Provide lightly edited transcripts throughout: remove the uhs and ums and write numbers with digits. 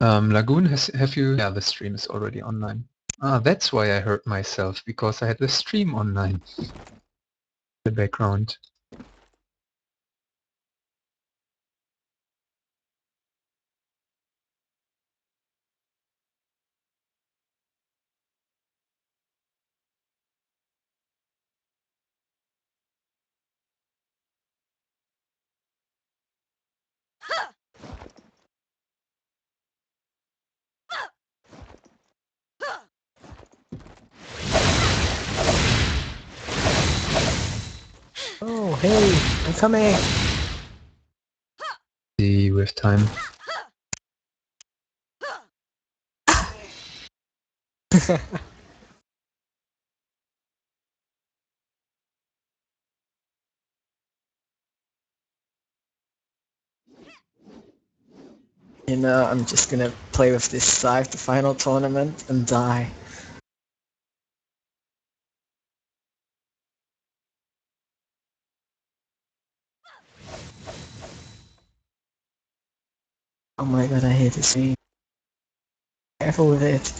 Lagoon, have you? Yeah, the stream is already online. Ah, that's why I heard myself, because I had the stream online. The background. Oh, hey, I'm coming! See with time. You know, I'm just gonna play with this scythe the final tournament and die. Oh my god, I hate this scene. Careful with it.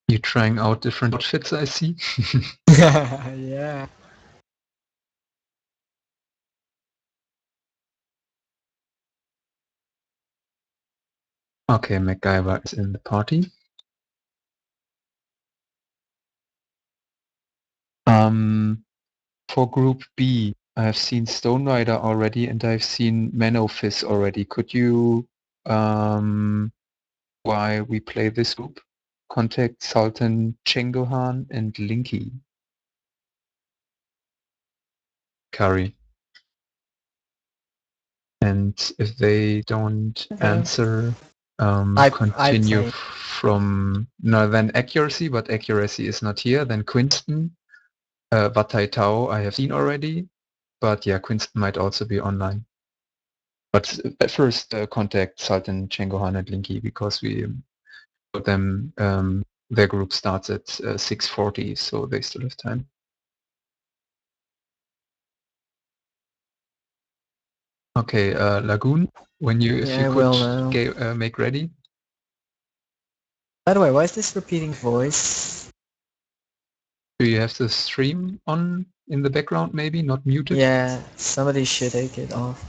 You're trying out different outfits, I see. Yeah. Okay, MacGyver is in the party. For Group B, I have seen Stone Rider already, and I've seen Manofis already. Could you, why we play this group? Contact Sultan Chengohan and Linky. Curry. And if they don't Okay. answer, I continue play. from, no, then Accuracy, but Accuracy is not here. Then Quinston, Watai Tao I have seen already, but yeah, Quinston might also be online. But at first, contact Sultan, Chengohan, and Linky, because we told them their group starts at 6:40, so they still have time. Okay, Lagoon, when you, if Yeah, you I could will now. make ready. By the way, why is this repeating voice? Do you have the stream on in the background, maybe not muted? Yeah, somebody should take it off.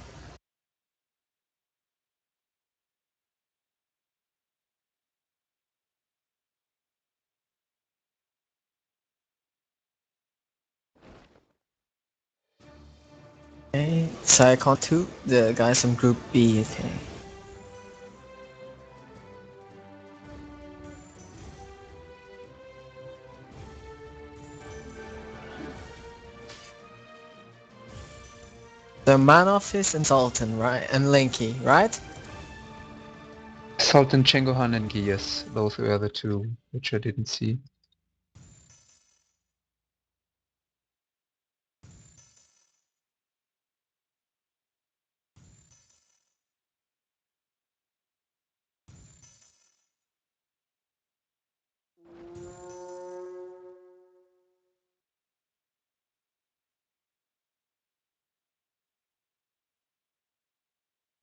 Okay, Psychon 2, the guys from Group B, okay. The Man Office and Sultan, right? And Linky, right? Sultan, Chengohan, and Linky, yes, those were the two which I didn't see.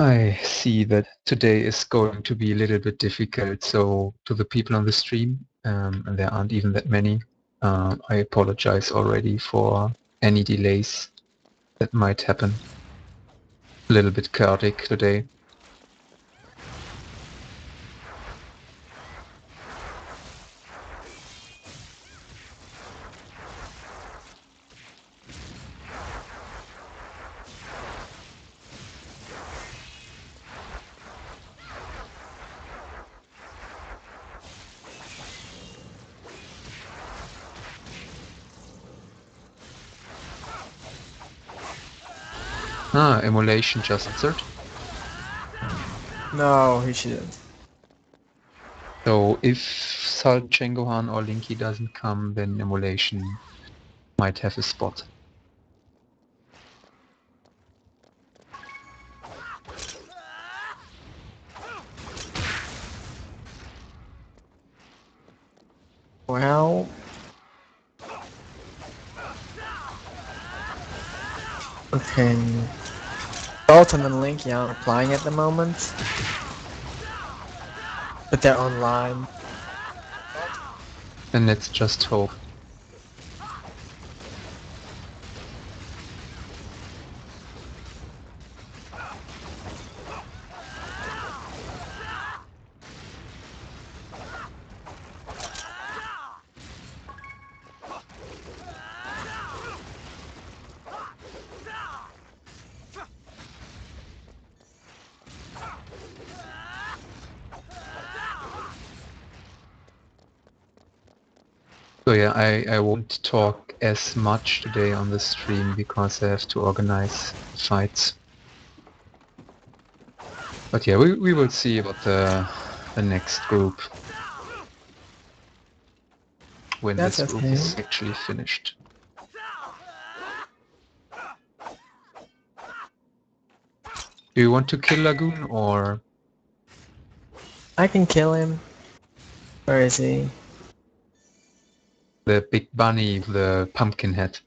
I see that today is going to be a little bit difficult. So to the people on the stream, and there aren't even that many, I apologize already for any delays that might happen. A little bit chaotic today. Emulation just answered. No, he shouldn't. So if Salt Chengohan or Linky doesn't come, then emulation might have a spot. Well, okay. Bolton and Linky aren't applying at the moment, but they're online. Then let's just hope. So yeah, I won't talk as much today on the stream because I have to organize fights. But yeah, we will see about the next group when That's this group okay. is actually finished. Do you want to kill Lagoon or I can kill him. Where is he? the big bunny with the pumpkin head?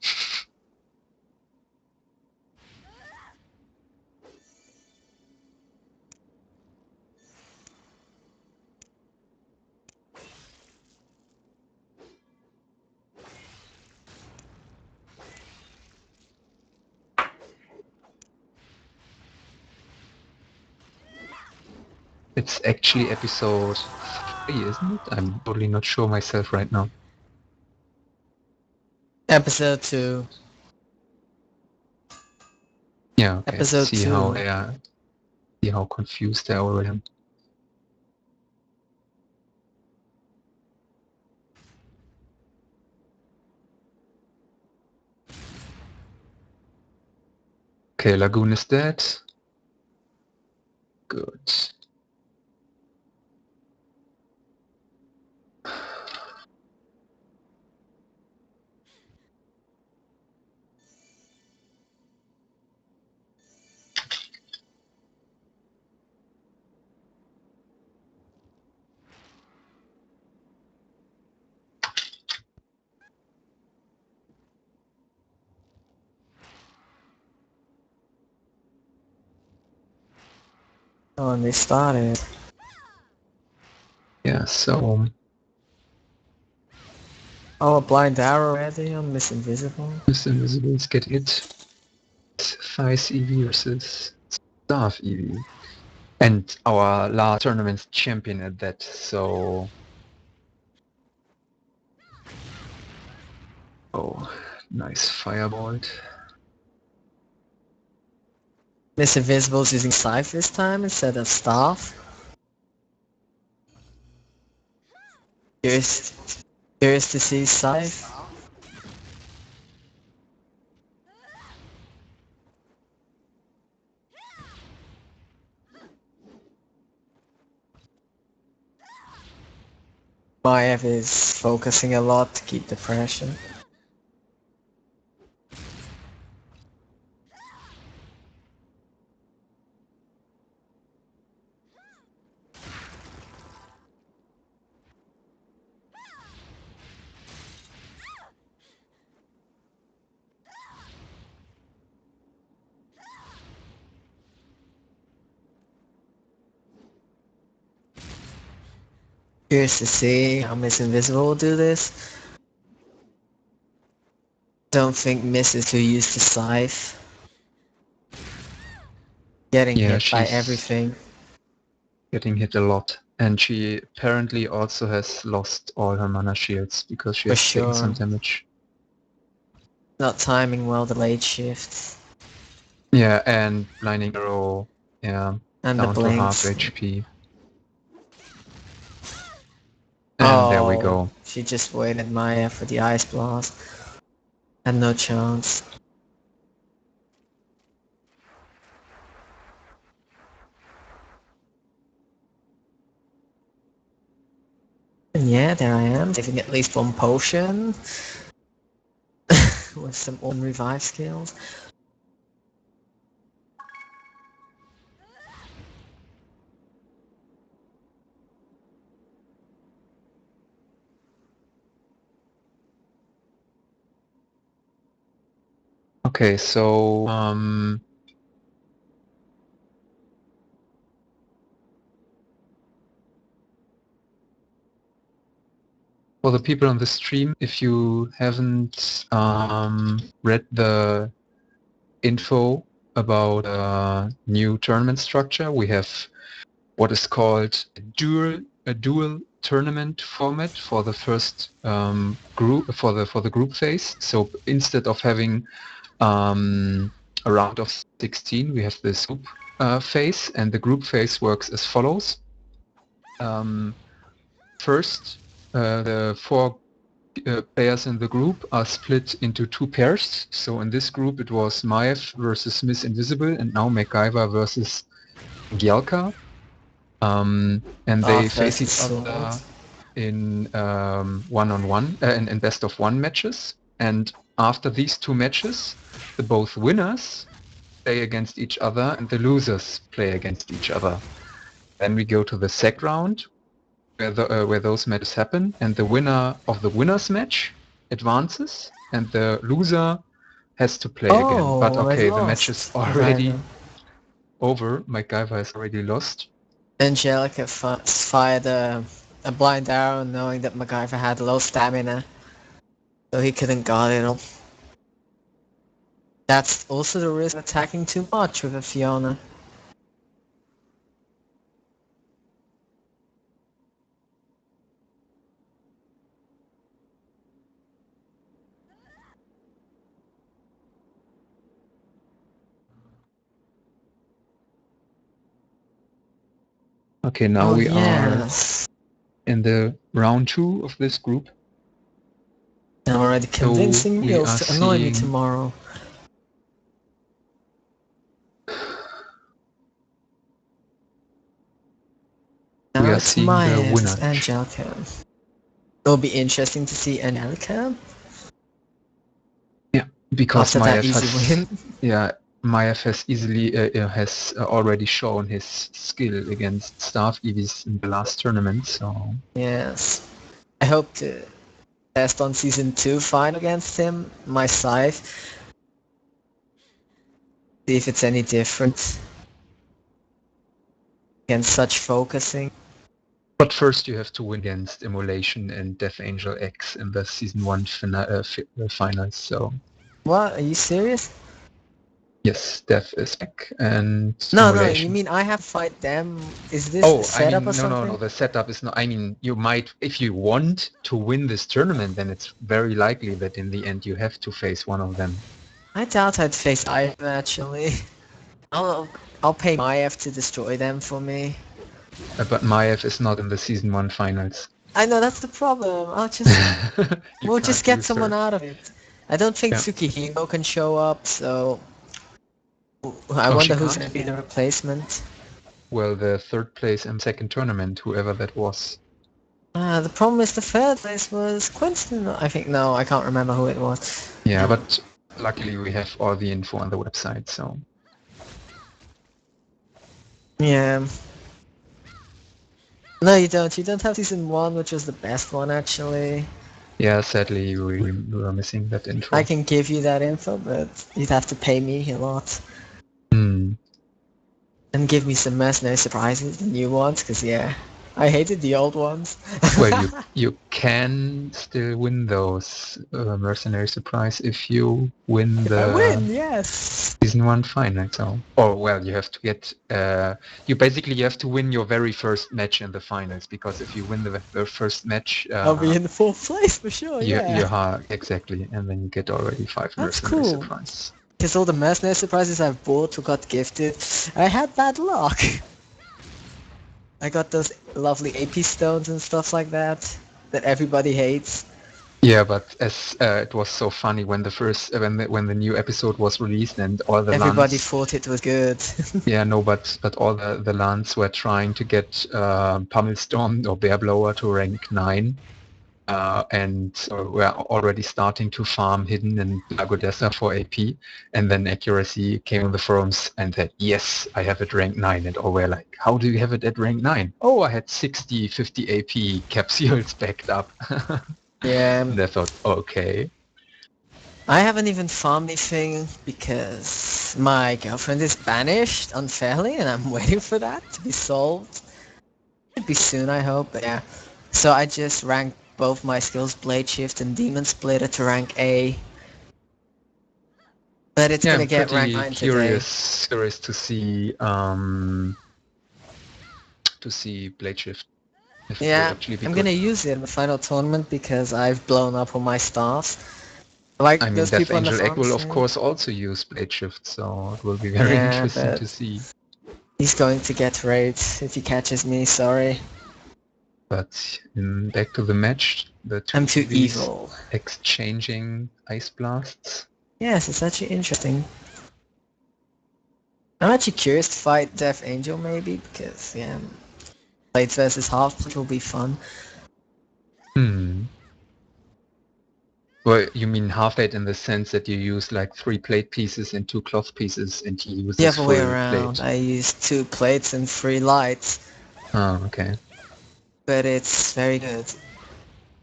It's actually episode 3, isn't it? I'm totally not sure myself right now. Episode 2. Yeah, okay. Episode See 2. how confused I already am. Okay, Lagoon is dead. Good. Oh, and they started. Yeah, so Oh, a blind arrow already on Miss Invisible. Miss Invisible is getting it. Thighs EV versus Staff EV. And our last tournament's champion at that, so... Oh, nice firebolt. Miss Invisible's using Scythe this time instead of Staff. Curious to see Scythe. Mayhem is focusing a lot to keep the pressure. Curious to see how Miss Invisible will do this. Don't think Miss is too used to Scythe. Getting Yeah, hit by she's everything. getting hit a lot. And she apparently also has lost all her mana shields because she For has taken some sure. damage. Not timing well the late shifts. Yeah, and Blinding Arrow, yeah, And the down to half blinks. HP. And there we Oh, go. she just waited Maya for the Ice Blast. Had no chance. And yeah, there I am, saving at least one potion. With some revive skills. Okay, so for the people on the stream, if you haven't read the info about new tournament structure, we have what is called a dual tournament format for the first group for the group phase. So instead of having a round of 16, we have this group phase, and the group phase works as follows. First, the four players in the group are split into two pairs. So in this group it was Maiev versus Miss Invisible, and now MacGyver versus Gyalka. And they face Versus each Sword. other in one-on-one, in best of one matches. And after these two matches, the both winners play against each other and the losers play against each other. Then we go to the second round, where those matches happen, and the winner of the winners match advances, and the loser has to play again. But Already okay, the match is lost. already over. MacGyver has already lost. Angelica fired a blind arrow knowing that MacGyver had low stamina. So he couldn't guard it all. That's also the risk of attacking too much with a Fiona. Okay, now Oh we are yes. in the round 2 of this group. They're already So convincing we Meals are to annoy me seeing tomorrow. Now it's the Maya winner. versus Angelica. It'll be interesting to see Angelica Yeah, because after that Maiev easy has win. Maiev has already shown his skill against Staff EVs in the last tournament. So Yes. I hope to test on season 2 fight against him, my scythe. See if it's any different against such focusing. but first you have to win against Immolation and Death Angel X in the season 1 finals. So What? Are you serious? yes, Death is back and No, you Immolation. mean I have to fight them? Is this a Oh, I setup or mean, no. something? The setup is not. I mean, you might, if you want to win this tournament, then it's very likely that in the end you have to face one of them. I doubt I'd face either actually. I'll I'll pay Maiev to destroy them for me. But Maiev is not in the season 1 finals. I know that's the problem. You We'll just can't get use someone her. out of it. I don't think Yeah. Tsukihiro can show up, so I Oh, she wonder who's can't? gonna be the replacement. Well, the third place and second tournament, whoever that was. The problem is the third place was Quinston. I think no, I can't remember who it was. Yeah, but luckily we have all the info on the website, so. Yeah. No, you don't. You don't have season 1, which was the best one actually. Yeah, sadly we were missing that info. I can give you that info, but you'd have to pay me a lot. Hmm. And give me some mercenary surprises, the new ones, because yeah. I hated the old ones. Well, you can still win those mercenary surprise if you win If I win, the yes. season 1 final. So, or well, you have to get you have to win your very first match in the finals, because if you win the first match, I'll be in the 4th place for sure, yeah. you exactly, and then you get already 5 That's mercenary cool. surprise. Because all the mercenary surprises I've bought or got gifted, I had bad luck. I got those lovely AP stones and stuff like that everybody hates. Yeah, but as it was so funny when the first when the new episode was released and all the Everybody LANs. thought it was good. Yeah, no, but all the LANs were trying to get Pummelstorm or Bear Blower to rank 9, and we're already starting to farm Hidden and Lagodessa for AP, and then Accuracy came on the forums and said, yes, I have it ranked 9, and all were like, how do you have it at rank 9? Oh, I had 50 AP capsules backed up. Yeah. And I thought, okay. I haven't even farmed anything because my girlfriend is banished unfairly and I'm waiting for that to be solved. Should be soon, I hope, but yeah. So I just ranked both my skills, Blade Shift and Demon Splitter, to rank A. But it's Yeah, gonna I'm get rank pretty 9 today. curious to see Blade Shift, if it will Yeah, actually be I'm good. gonna use it in the final tournament because I've blown up all my staffs. Like I mean, those Death people on the Angel Egg forum will of say. course also use Blade Shift, so it will be very Yeah, interesting to but see. he's going to get raped if he catches me, sorry. But back to the match, the two I'm too TVs evil. exchanging ice blasts. Yes, it's actually interesting. I'm actually curious to fight Death Angel maybe, because yeah, plates versus half plate will be fun. Hmm. Well, you mean half plate in the sense that you use like 3 plate pieces and 2 cloth pieces, and he The uses other way full around, plate. I use 2 plates and 3 lights, Oh, okay. but it's very good.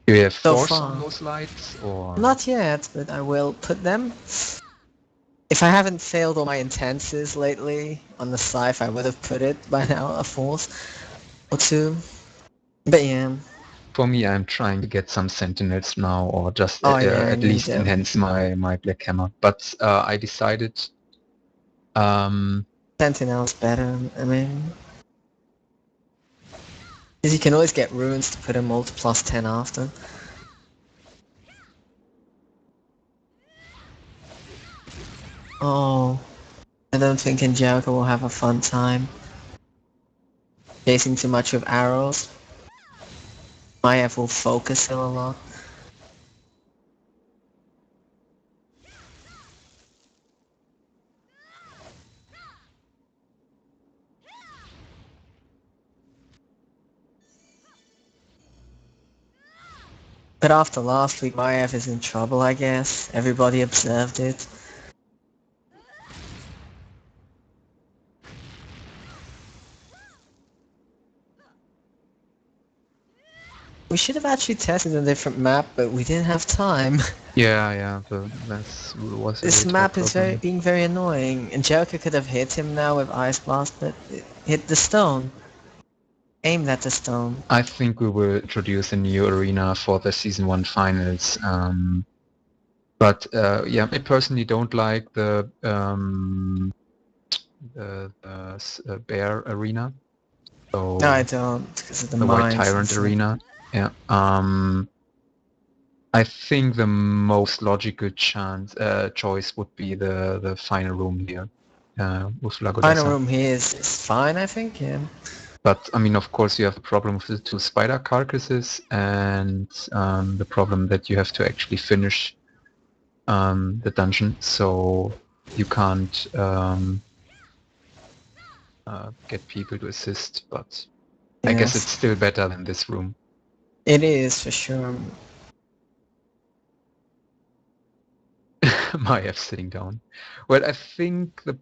Do you have So force on far. those lights, or? Not yet, but I will put them. If I haven't failed all my intenses lately on the scythe, I would have put it by now, a force or 2. But yeah. For me, I'm trying to get some sentinels now, or just Oh yeah, I at need least them. enhance my black hammer. But I decided, um, Sentinel's better, I mean. Because you can always get runes to put a multi plus 10 after. Oh, I don't think Angelica will have a fun time. Chasing too much with arrows. Maiev will focus her a lot. But after last week, Maiev is in trouble, I guess. Everybody observed it. We should have actually tested a different map, but we didn't have time. yeah, that was a This little map is problem. being very annoying. Angelica could have hit him now with Ice Blast, but it hit the stone. Aimed at the stone. I think we will introduce a new arena for the season 1 finals. But yeah, I personally don't like the bear arena. So No, I don't, because of the the White mines and Tyrant stuff. arena. Yeah. I think the most logical choice would be the final room here with Final Lagodessa. room here is fine, I think, yeah. But I mean, of course, you have the problem with the 2 spider carcasses, and the problem that you have to actually finish the dungeon, so you can't get people to assist. But I guess it's Yes. still better than this room. It is, for sure. Maiev sitting down. Well, I think the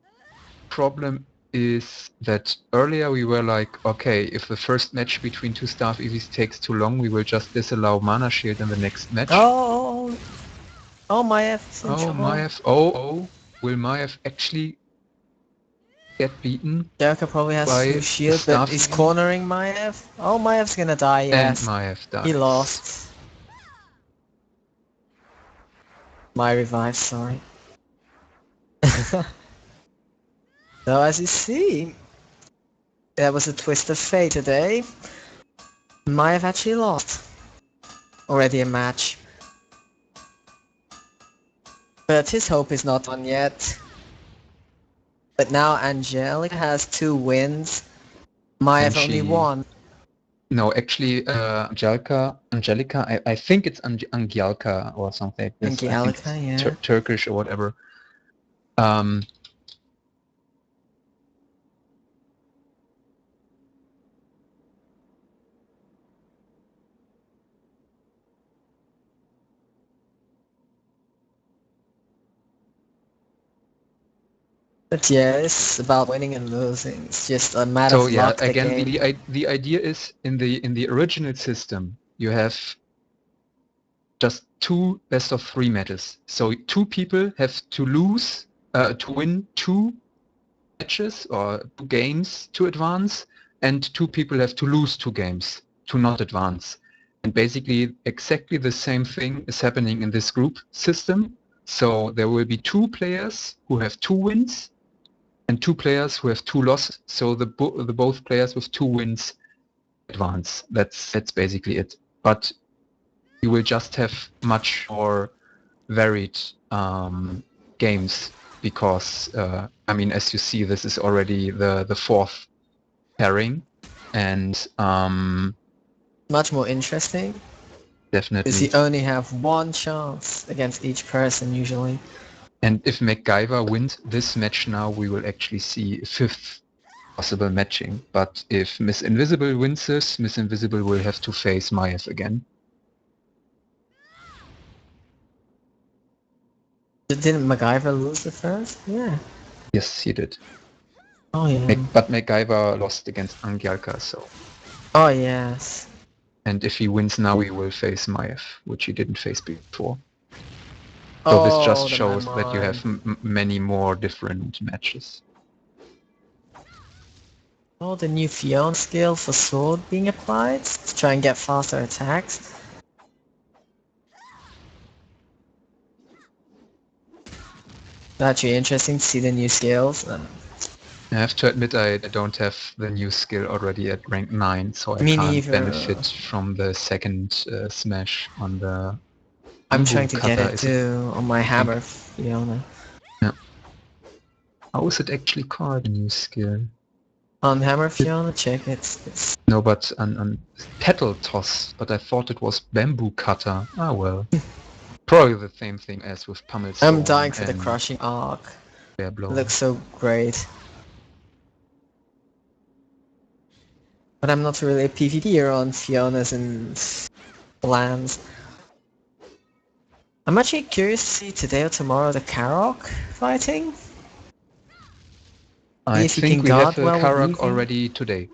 problem is that earlier we were like, okay, if the first match between 2 staff EVs takes too long, we will just disallow Mana Shield in the next match. Oh, oh, my F is in Oh, trouble. Maiev, oh, will Maiev actually get beaten Jericho probably has by full shield, but he's Starfang, cornering Maiev. Oh, Maev's gonna die, and yes. Maiev He dies. lost. My revive, sorry. So as you see, there was a twist of fate today. Maiev actually lost. Already a match. But his hope is not on yet. But now Angelica has 2 wins. Maiev only 1. No, actually, Angelica, I think it's Angialka or something like this. I think Angelica, it's yeah. Turkish or whatever. But yeah, it's about winning and losing. It's just a matter So of yeah, luck, the again, game. the idea is in the original system, you have just 2 best-of-3 matches. So 2 people have to lose to win 2 matches or 2 games to advance, and 2 people have to lose 2 games to not advance. And basically, exactly the same thing is happening in this group system. So there will be 2 players who have 2 wins and 2 players who have 2 losses. So the both players with 2 wins advance. That's basically it. But you will just have much more varied games because I mean, as you see, this is already the 4th pairing, and Much more interesting. Because definitely. you only have 1 chance against each person usually. And if MacGyver wins this match now, we will actually see a 5th possible matching. But if Miss Invisible wins this, Miss Invisible will have to face Maiev again. Didn't MacGyver lose the first? Yeah. Yes, he did. Oh yeah. But MacGyver lost against Angialka, so. Oh yes. And if he wins now, he will face Maiev, which he didn't face before. So this Oh, just the shows that you Mammon. have many more different matches. Oh, the new Fiona skill for sword being applied to try and get faster attacks. Actually interesting to see the new skills. I have to admit I don't have the new skill already at rank 9, so I Me can't neither. benefit from the second smash on the I'm bamboo trying to get cutter. it Is it? too on my I think. hammer Fiona. Yeah. How is it actually called, the new skill? On hammer Fiona, check it. It's No, but on petal toss, but I thought it was bamboo cutter. Ah well. Probably the same thing as with pummel stone. I'm dying for the and crushing arc. bear It blow. looks so great. But I'm not really a PvPer on Fionas and lands. I'm actually curious to see today or tomorrow the Karok fighting. I If he can think we have guard a well with Karak weaving. already today.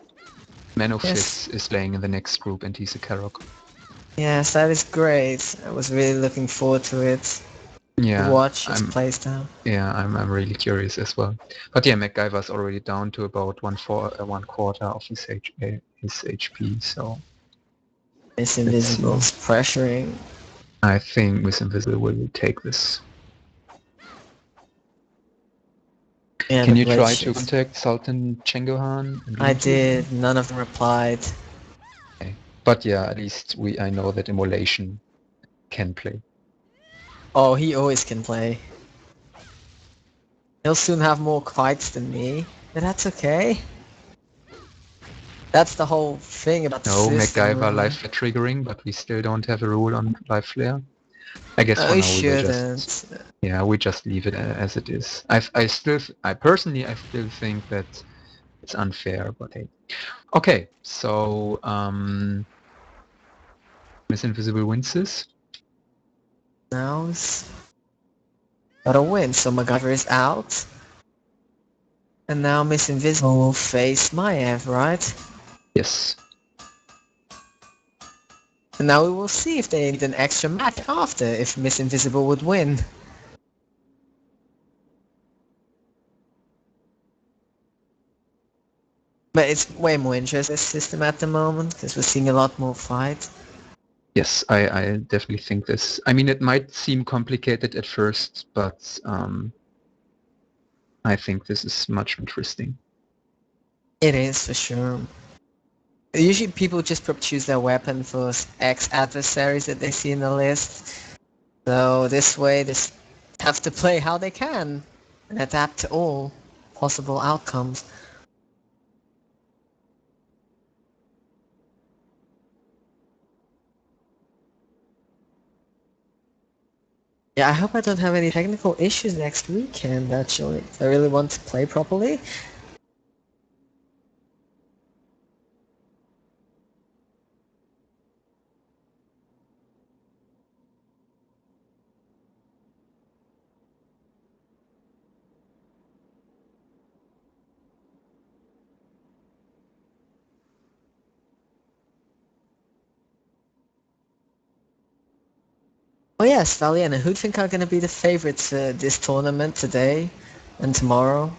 Manofis Yes. is playing in the next group and he's a Karok. Yes, that is great. I was really looking forward to it. Yeah, Watch his I'm playstyle. I'm really curious as well. But yeah, MacGyver's already down to about one quarter of his HP, so Miss let's see. Invisible's pressuring. I think Miss Invisible will take this. Yeah, Can the you blade try to shift. contact Sultan Chengohan and I Lintu again? did. None of them replied. Okay. But yeah, at least I know that Immolation can play. Oh, he always can play. He'll soon have more fights than me, but that's okay. That's the whole thing about the No, system, MacGyver really. live flare triggering, but we still don't have a rule on live flare. I guess Oh, for he now we will just shouldn't. we just leave it as it is. I personally still think that it's unfair, but hey. Okay, so Miss Invisible wins this. Now it's gotta win, so MacGyver is out. And now Miss Invisible will face Maiev, right? Yes. And now we will see if they need an extra match after, if Miss Invisible would win. But it's way more interesting this system at the moment because we're seeing a lot more fights. Yes, I definitely think this. I mean, it might seem complicated at first, but I think this is much interesting. It is for sure. Usually people just choose their weapon for X adversaries that they see in the list. So this way they just have to play how they can and adapt to all possible outcomes. Yeah, I hope I don't have any technical issues next weekend, actually. If I really want to play properly. Oh yes, Valiana, who do you think are going to be the favorites for this tournament today and tomorrow?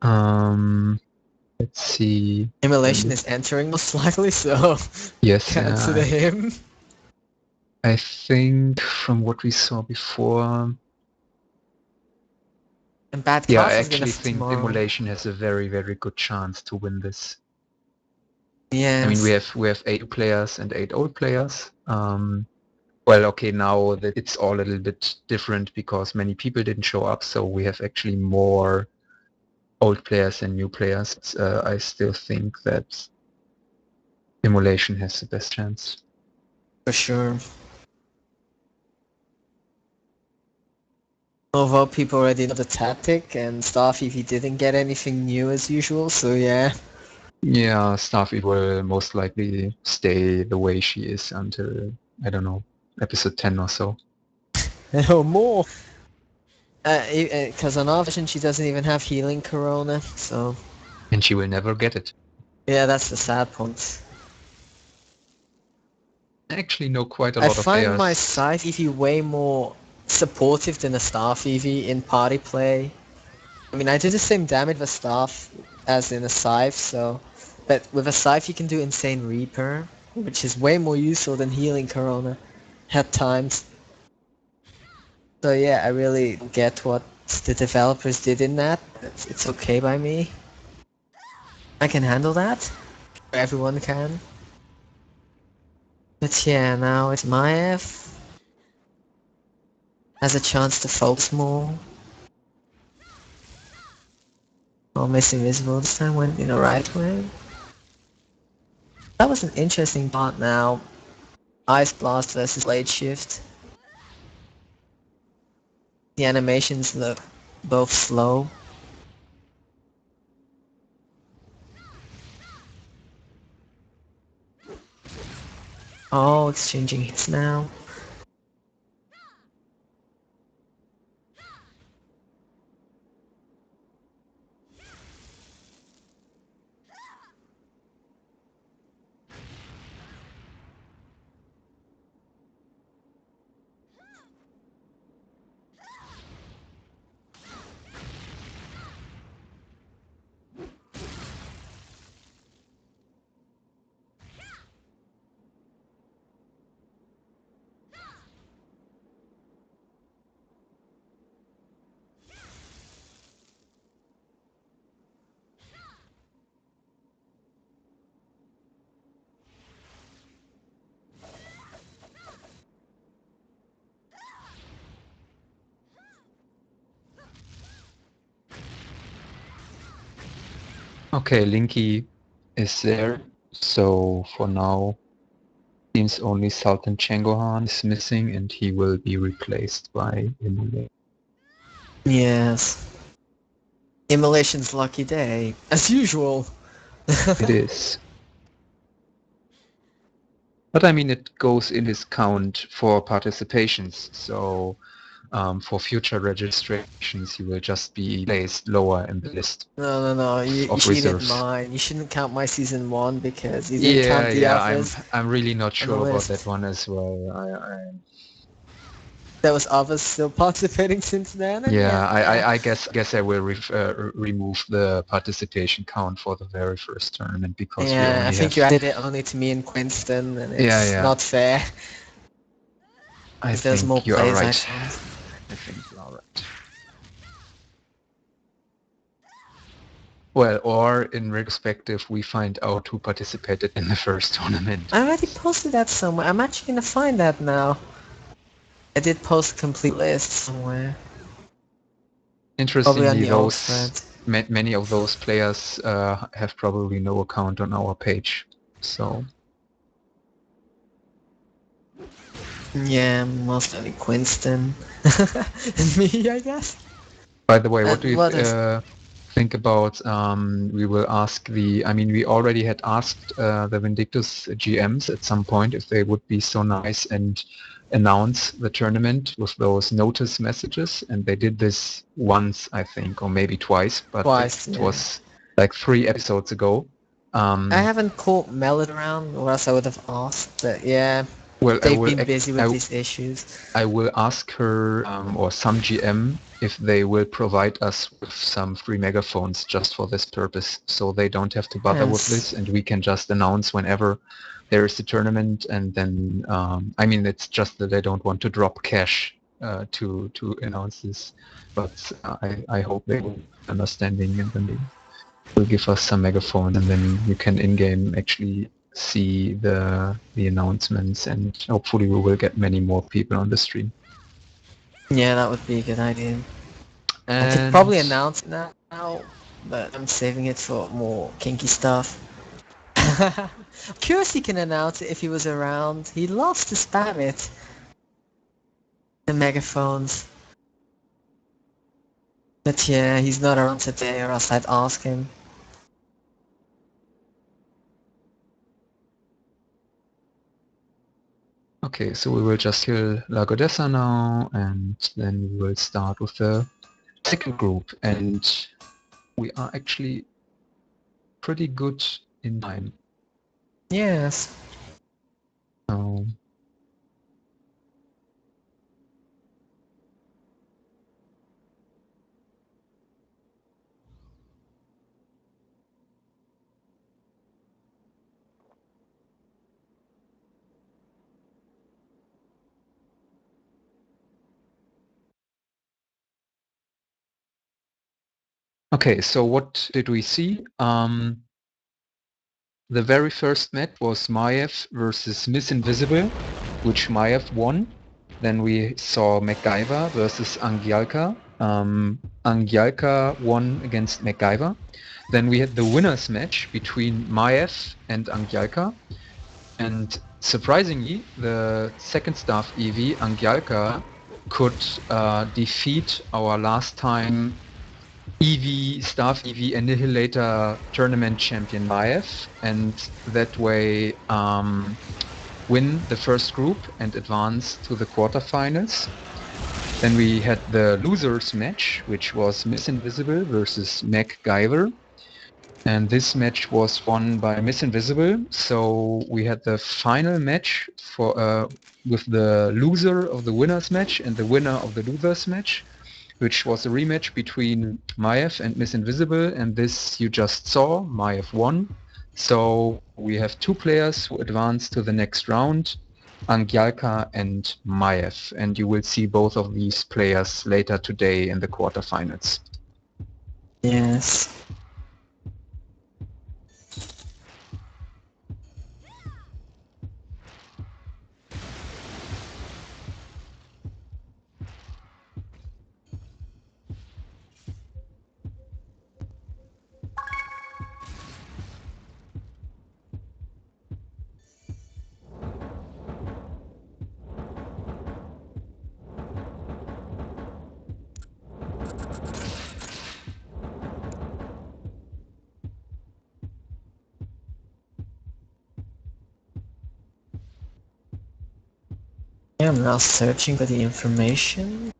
Let's see. Immolation is entering most likely, so Yes, consider him. I think from what we saw before, And Bad yeah, I Castle's going to actually for think tomorrow. Immolation has a very, very good chance to win this. I mean, Yes. we have 8 players and 8 old players. Well, okay, now that it's all a little bit different because many people didn't show up, so we have actually more old players and new players. I still think that Immolation has the best chance. For sure. Although people already know the tactic and stuff, if he didn't get anything new as usual, so yeah. Yeah, Starfleet will most likely stay the way she is until, I don't know, episode 10 or so. Or more. Because on our version she doesn't even have healing corona, so And she will never get it. yeah, that's the sad point. I actually know quite a I lot of find my players. Scythe Eevee way more supportive than a Staff Eevee in party play. I mean, I do the same damage with Staff as in a Scythe, so... But with a Scythe you can do Insane Reaper, which is way more useful than healing corona at times. So yeah, I really get what the developers did in that. It's okay by me. I can handle that. Everyone can. But yeah, now it's Mayhem. Has a chance to focus more. Almost invisible this time, went in the right way. That was an interesting part now. Ice Blast versus Blade Shift. The animations look both slow. Oh, exchanging hits now. Okay, Linky is there. So for now, seems only Sultan Changohan is missing and he will be replaced by Immolation. Yes. Immolation's lucky day, as usual. It is. But I mean, it goes in his count for participations. So for future registrations, he will just be placed lower in the list No. You of shouldn't reserves. mind. You shouldn't count my season 1 because you didn't count the Yeah, others I'm really not on the sure about that list. one as well. There was others still participating since then, and Yeah, yeah. I guess I will remove the participation count for the very first tournament because we Yeah, I only think have. you added it only to me and Quinston, and Yeah, it's yeah. not fair. I Because there's more think you are players, I right. found. I think you are right. Well, or in retrospective, we find out who participated in the first tournament. I already posted that somewhere. I'm actually gonna find that now. I did post a complete list somewhere. Probably on Interestingly, the old thread. many of those players have probably no account on our page. So Yeah, mostly Quinston. And me, I guess. by the way, what do And you what is... think about, we will ask I mean, we already had asked the Vindictus GMs at some point if they would be so nice and announce the tournament with those notice messages, and they did this once, I think, or maybe twice, but it Twice, yeah. was like 3 episodes ago. I haven't caught Melon around, or else I would have asked, but yeah, Well, they've been busy with I, these issues. I will ask her or some GM if they will provide us with some free megaphones just for this purpose, so they don't have to bother with Yes. this, and we can just announce whenever there is a tournament. And then, I mean, it's just that they don't want to drop cash to announce this, but I hope they will be understanding, and then they will give us some megaphones, and then you can in-game actually see the announcements, and hopefully we will get many more people on the stream. Yeah, that would be a good idea. I could And probably announce it now, but I'm saving it for more kinky stuff. Curious he can announce it if he was around. He loves to spam it. The megaphones. But yeah, he's not around today or else I'd ask him. okay, so we will just kill Lagodessa now, and then we will start with the second group, and we are actually pretty good in time. Yes. So okay, so what did we see? The very first match was Mayhem versus Miss Invisible, which Mayhem won. Then we saw MacGyver versus Angyalka. Angyalka won against MacGyver. Then we had the winners match between Mayhem and Angyalka. And surprisingly, the second staff EV, Angyalka, could defeat our last time Staff EV Annihilator tournament champion Maiev, and that way win the first group and advance to the quarterfinals. Then we had the losers match, which was Miss Invisible versus MacGyver. And this match was won by Miss Invisible. So we had the final match for with the loser of the winners match and the winner of the losers match, which was a rematch between Maiev and Miss Invisible, and this you just saw, Maiev won. So we have two players who advance to the next round, Angyalka and Maiev, and you will see both of these players later today in the quarterfinals. Yes. Yeah, I'm now searching for the information.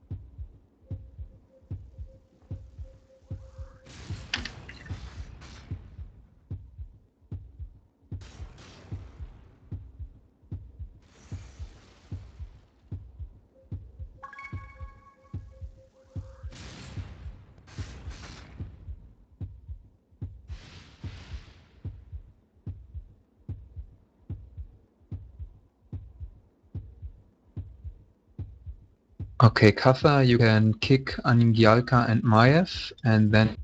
Okay, Katha, you can kick Angyalka and Maiev, and then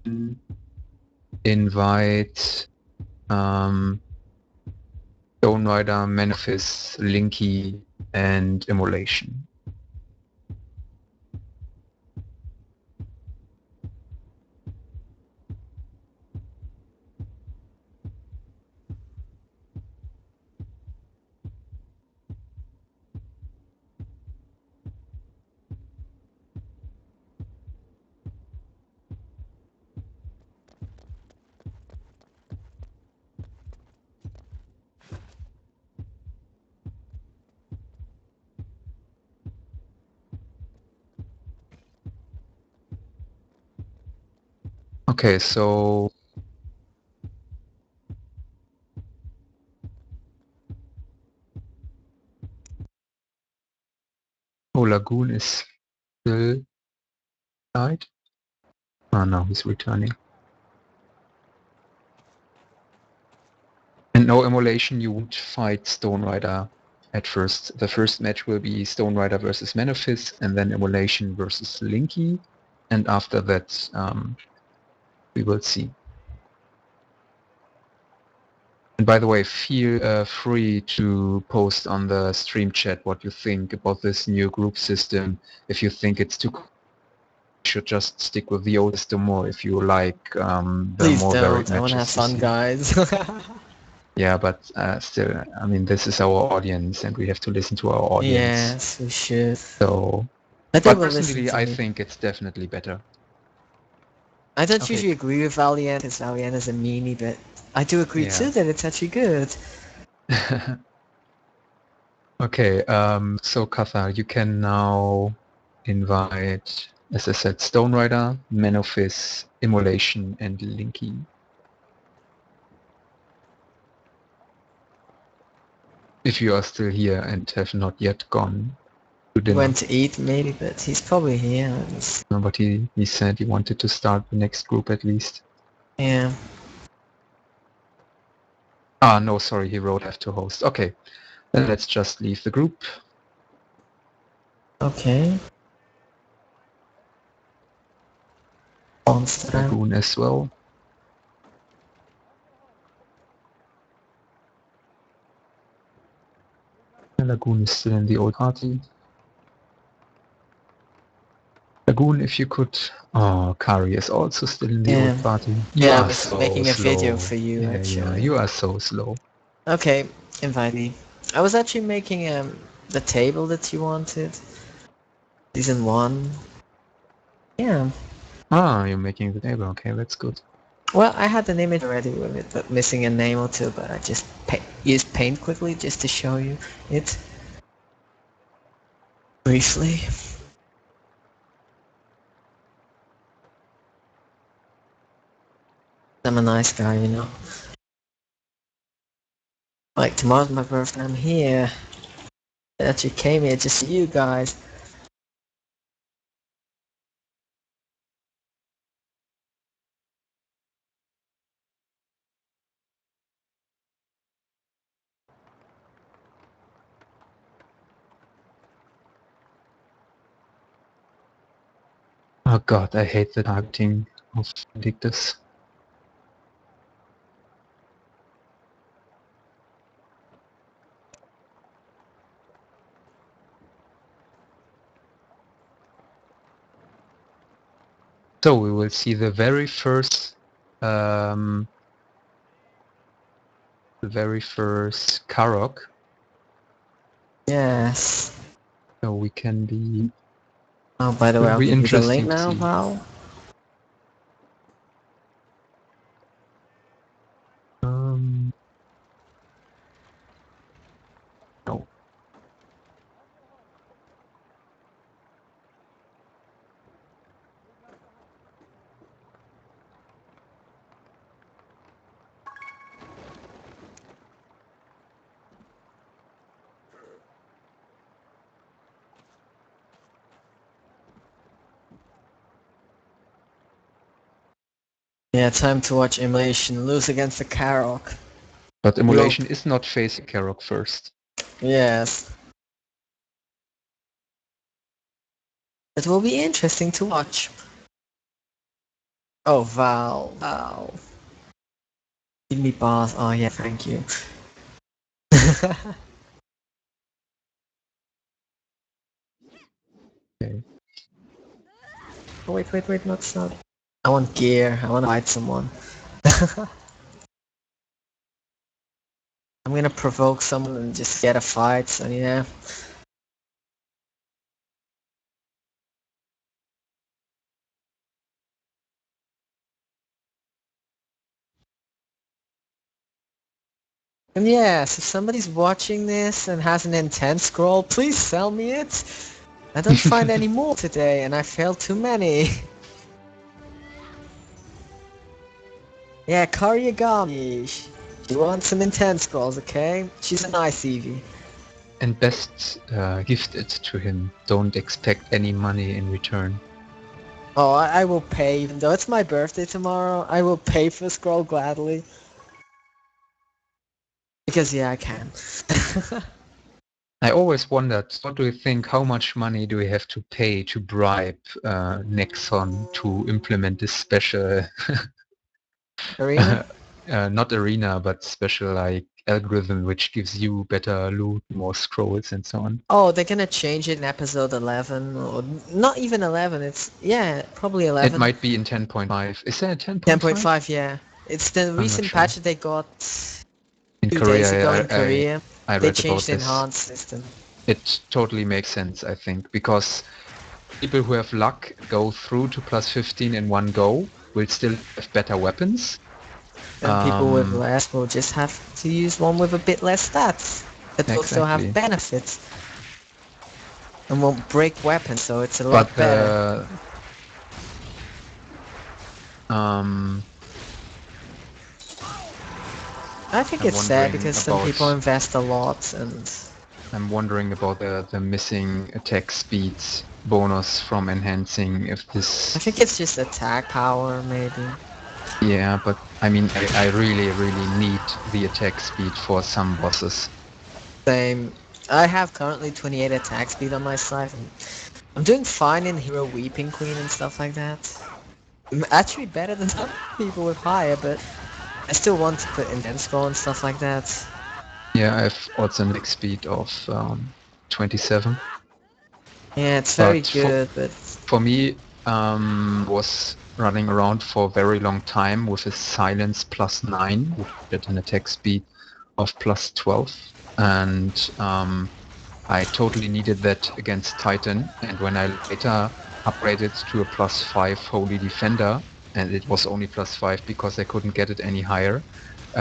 invite Stone Rider, Manifest, Linky, and Immolation. Okay, so Lagoon is still died. Oh no, he's returning. And no Immolation, you won't fight Stone Rider at first. The first match will be Stone Rider versus Manifest, and then Immolation versus Linky, and after that we will see. And by the way, feel free to post on the stream chat what you think about this new group system. If you think it's too, you should just stick with the old system more. If you like the Please more varied don't. I want to have matches you fun, see. guys. Yeah, but still, I mean, this is our audience, and we have to listen to our audience. Yes, we should. So, But they but will listen personally, to I me. think it's definitely better. I don't Okay. usually agree with Valiant, because Valiant is a meanie, but I do agree Yeah. too that it's actually good. Okay, so Katha, you can now invite, as I said, Stone Rider, Manofist, Immolation, and Linky. If you are still here and have not yet gone to He dinner. went to eat maybe, but he's probably here. No, but he said he wanted to start the next group at least. Yeah. Ah, no, sorry, he wrote have to host. Okay, then let's just leave the group. Okay. Monster. Lagoon as well. Lagoon is still in the old party. Lagoon, if you could... Oh, Kari is also still in the old party. You Yeah, I are was so making a slow. video for you, Yeah, actually. you are so slow. Okay, invite me. I was actually making the table that you wanted. Season 1. Yeah. Ah, you're making the table. Okay, that's good. Well, I had an image already with it, but missing a name or two, but I just used paint quickly just to show you it. Briefly. I'm a nice guy, you know. Like, tomorrow's my birthday, I'm here. I actually came here just for you guys. Oh god, I hate the targeting of Vindictus. So we will see the very first Karok. Yes. So we can be... Oh, by the way, Will I'll be give you the link interesting to now, see. Val. No. Yeah, time to watch Immolation lose against the Karok. But Immolation is not facing Karok first. Yes. It will be interesting to watch. Oh, Val. Give me bars. Oh yeah, thank you. Okay. Oh, wait, not stop. I want gear. I want to fight someone. I'm gonna provoke someone and just get a fight, so yeah. And yes, if somebody's watching this and has an intense scroll, please sell me it. I don't find any more today, and I failed too many. Yeah, Karyagami. She wants some intense scrolls, okay? She's a nice Eevee. And best gift it to him. Don't expect any money in return. Oh, I will pay, even though it's my birthday tomorrow. I will pay for a scroll gladly. Because yeah, I can. I always wondered, what do you think, how much money do we have to pay to bribe Nexon to implement this special, Arena? not arena, but special like algorithm which gives you better loot, more scrolls and so on? Oh, they're gonna change it in episode 11, or not even 11, it's, yeah, probably It 11. might be in 10.5. Is there a 10.5? 10.5, yeah. It's the I'm not recent sure. patch that they got In 2 days ago Korea, in Korea. I They read changed about the this. enhanced system. It totally makes sense, I think, because people who have luck go through to plus 15 in one go will still have better weapons. And people with less will just have to use one with a bit less stats. It will still have Exactly. benefits. And won't break weapons, so it's a But lot better. um, I think I'm it's sad wondering because some people about invest a lot, and the missing attack speeds bonus from enhancing if I this. think it's just attack power, maybe. Yeah, but I mean, I really, really need the attack speed for some bosses. Same. I have currently 28 attack speed on my side, and I'm doing fine in Hero Weeping Queen and stuff like that. I'm actually better than some people with higher, but I still want to put intense scroll and stuff like that. Yeah, I have also an attack speed of 27. Yeah, it's very But good, but for me, was running around for a very long time with a silence plus 9, which had an attack speed of plus 12. And I totally needed that against Titan. And when I later upgraded to a plus 5 Holy Defender, and it was only plus 5 because I couldn't get it any higher,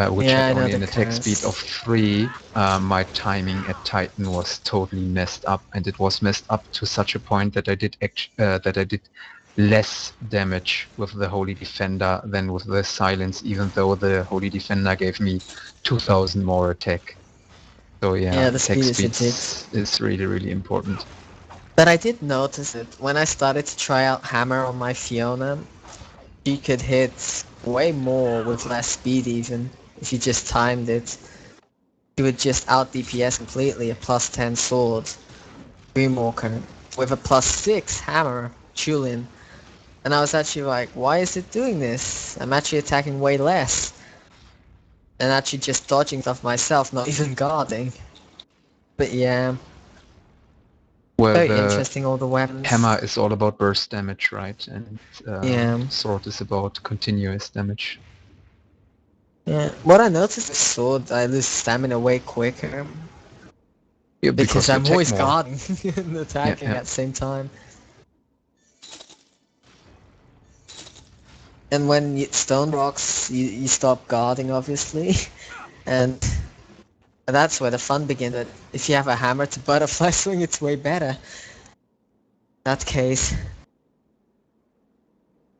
which yeah, had I know only the an attack speed of curse. 3, my timing at Titan was totally messed up, and it was messed up to such a point that I did less damage with the Holy Defender than with the Silence, even though the Holy Defender gave me 2000 more attack. So yeah, Yeah, the attack speed is a jit. speeds is really, really important. But I did notice it when I started to try out Hammer on my Fiona. She could hit way more with less speed even, if you just timed it. She would just out DPS completely a plus 10 sword, Dreamwalker, with a plus 6 hammer, Chulin. And I was actually like, why is it doing this? I'm actually attacking way less. And actually just dodging stuff myself, not even guarding. But yeah, Well, very the interesting all the weapons. hammer is all about burst damage, right? And Yeah. sword is about continuous damage. Yeah. What I noticed with sword, I lose stamina way quicker. Yeah, Because because you I'm attack always more. guarding and Yeah, attacking yeah. at the same time. And when you stone rocks, you stop guarding, obviously. And that's where the fun begins. But if you have a hammer to butterfly swing, it's way better. In that case,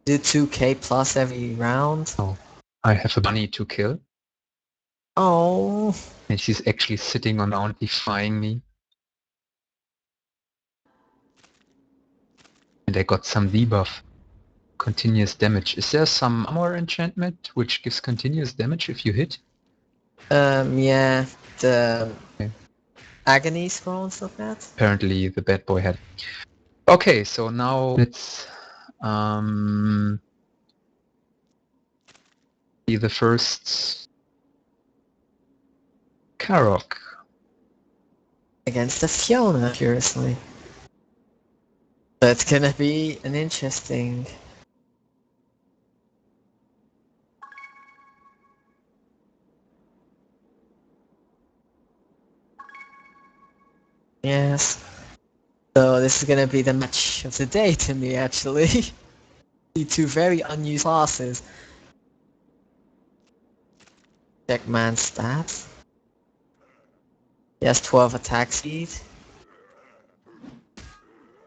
do 2k plus every round. Oh, I have a bunny to kill, Oh, and she's actually sitting on ground defying me. And I got some debuff. Continuous damage. Is there some armor enchantment which gives continuous damage if you hit? yeah, the Okay. agony scroll and stuff like that. Apparently the bad boy had. Okay, so now let's be the first Karok. Against the Fiona, curiously. That's gonna be an interesting... Yes. So this is gonna be the match of the day to me, actually. The two very unused classes. Check man's stats. He has 12 attack speed.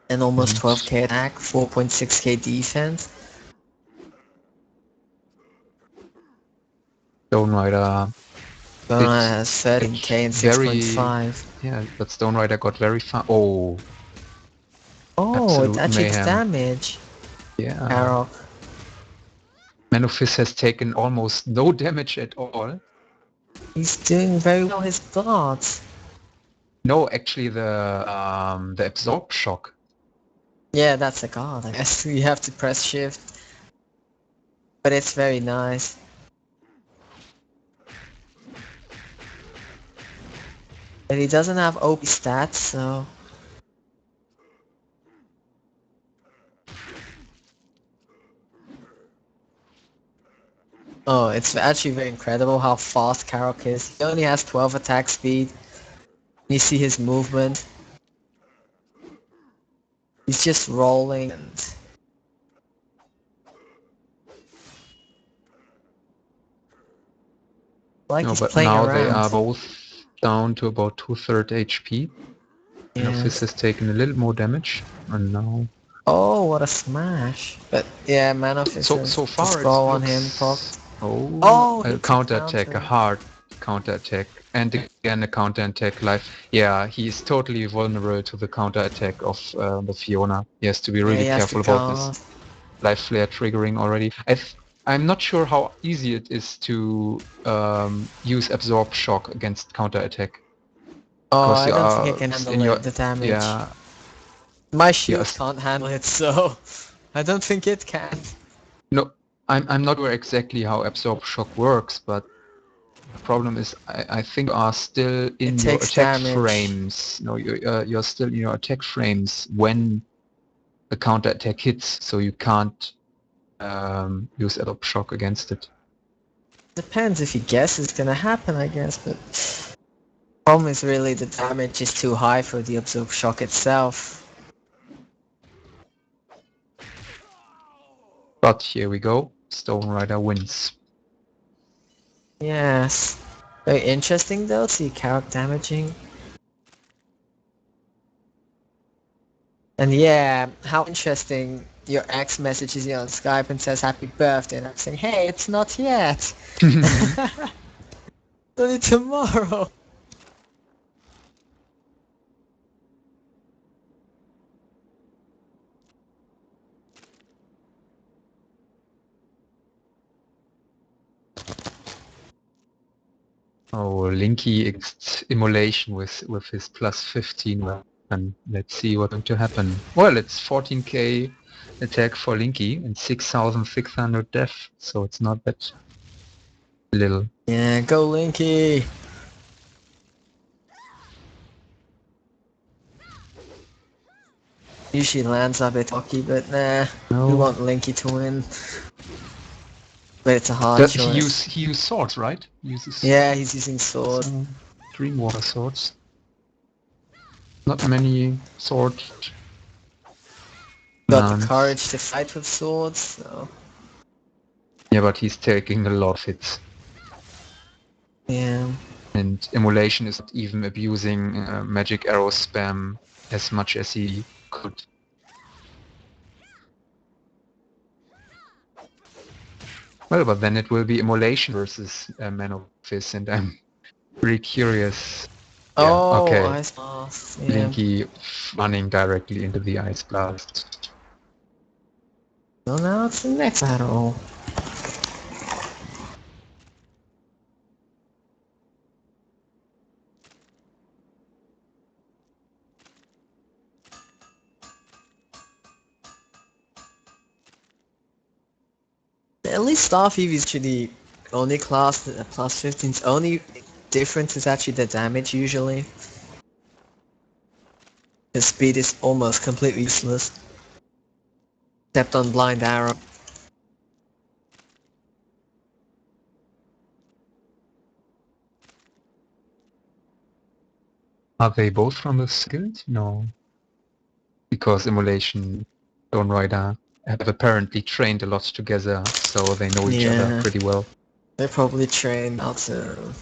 And almost 12k attack, 4.6k defense. Stone Rider Fiona has 13k and very 6.5. yeah, but Stone Rider got very far. Oh, Oh, it absolute actually does mayhem. damage. Yeah. Karok. Manofist has taken almost no damage at all. He's doing very well his guards. No, actually the absorb shock. Yeah, that's a guard, I guess. You have to press shift. But it's very nice. But he doesn't have OP stats, so... Oh, it's actually very incredible how fast Karok is. He only has 12 attack speed. You see his movement. He's just rolling and... Like No, he's but playing now they around. are both down to about 2/3 HP. Manofist Yes. has taken a little more damage, and now Oh, what a smash. But yeah, Man of Fist has so the far it scroll on him. looks Oh, a hits a counterattack, a counter. hard counterattack, and again a counterattack. Yeah, he's totally vulnerable to the counterattack of the Fiona. He has to be Yeah, really he has the careful about this guard. life flare triggering already. I'm not sure how easy it is to use absorb shock against counterattack, Oh, because I you don't think I are can in handle your it, the damage. yeah My yeah shield can't handle it, so I don't think it can. no. I'm not sure exactly how absorb shock works, but the problem is, I think you are still It in your takes attack damage. frames. No, you're still in your attack frames when the counter attack hits, so you can't use absorb shock against it. Depends if you guess it's gonna happen, I guess, but... Problem is really the damage is too high for the absorb shock itself. But here we go. Stone Rider wins. Yes. Very interesting though, see Karok damaging. And yeah, how interesting your ex messages you on Skype and says happy birthday and I'm saying, hey, it's not yet. Only tomorrow. Oh, Linky immolation with his plus 15 weapon. Let's see what's going to happen. Well, it's 14k attack for Linky and 6,600 death, so it's not that little. Yeah, go Linky. Usually lands a bit lucky, but nah, we No, want Linky to win. But it's a hard choice. he used swords, right? He uses Yeah, he's using sword. some Dreamwater swords. Not many sword Got the commands. courage to fight with swords, so... Yeah, but he's taking a lot of hits. Yeah. And Immolation is not even abusing magic arrow spam as much as he could. Well, but then it will be Immolation versus Man of Fist, and I'm really curious. Yeah, Oh, okay. Ice Blast. Yeah. Linky running directly into the Ice Blast. So now it's the next battle. at least Starfeave is actually only class plus 15's only difference is actually the damage usually. His speed is almost completely useless. Except on blind arrow. Are they both from the skilled? No. Because Immolation, Stone Rider have apparently trained a lot together, so they know each other Yeah. pretty well. They probably train also.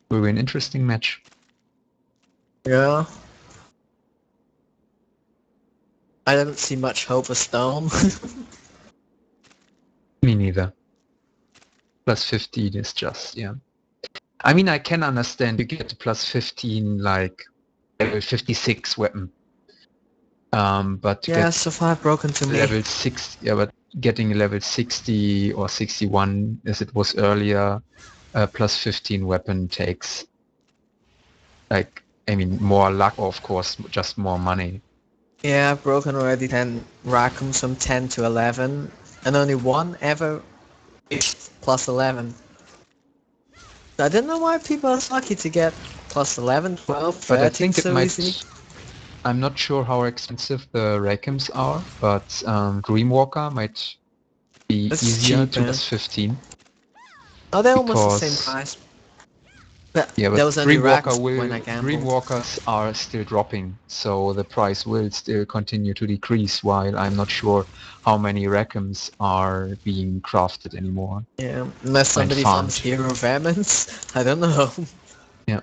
Will be an interesting match. Yeah. I don't see much hope for Stone. Me neither. Plus 15 is just, yeah. I mean, I can understand you get a plus 15, like, level 56 weapon. But to Yeah, get so far broken to me. level 6, yeah, but getting level 60 or 61, as it was earlier, plus 15 weapon takes, like, I mean, more luck, of course, just more money. Yeah, I've broken already 10 Raccoons from 10 to 11, and only one ever reached plus 11. I don't know why people are so lucky to get plus 11, 12, But I 13 think it so might... easily. I'm not sure how expensive the Rakims are, but Dreamwalker might be It's easier to cheaper. plus 15. Oh, they're almost the same Because... price. But Yeah, there but was only Raccoons when I gambled. Dreamwalkers are still dropping, so the price will still continue to decrease, while I'm not sure how many Rakims are being crafted anymore Yeah, unless and somebody farms farmed. Hero Vermins. I don't know. Yeah.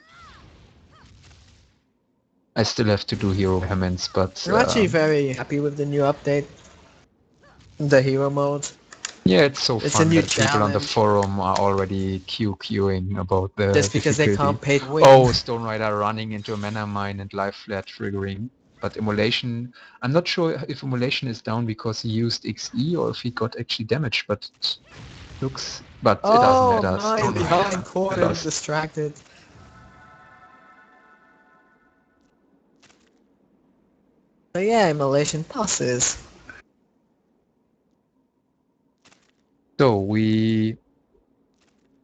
I still have to do hero payments, but I'm actually very happy with the new update. The hero mode. yeah, it's so It's a fun new that people on the challenge. forum are already queuing about the Just because they difficulty. can't pay to win. Oh, Stone Rider running into a mana mine and life flare triggering. But Immolation, I'm not sure if Immolation is down because he used XE or if he got actually damaged, but it looks... But it doesn't Oh, matter. mine Stone behind Rider corner lost. distracted. So yeah, Malaysian passes. So we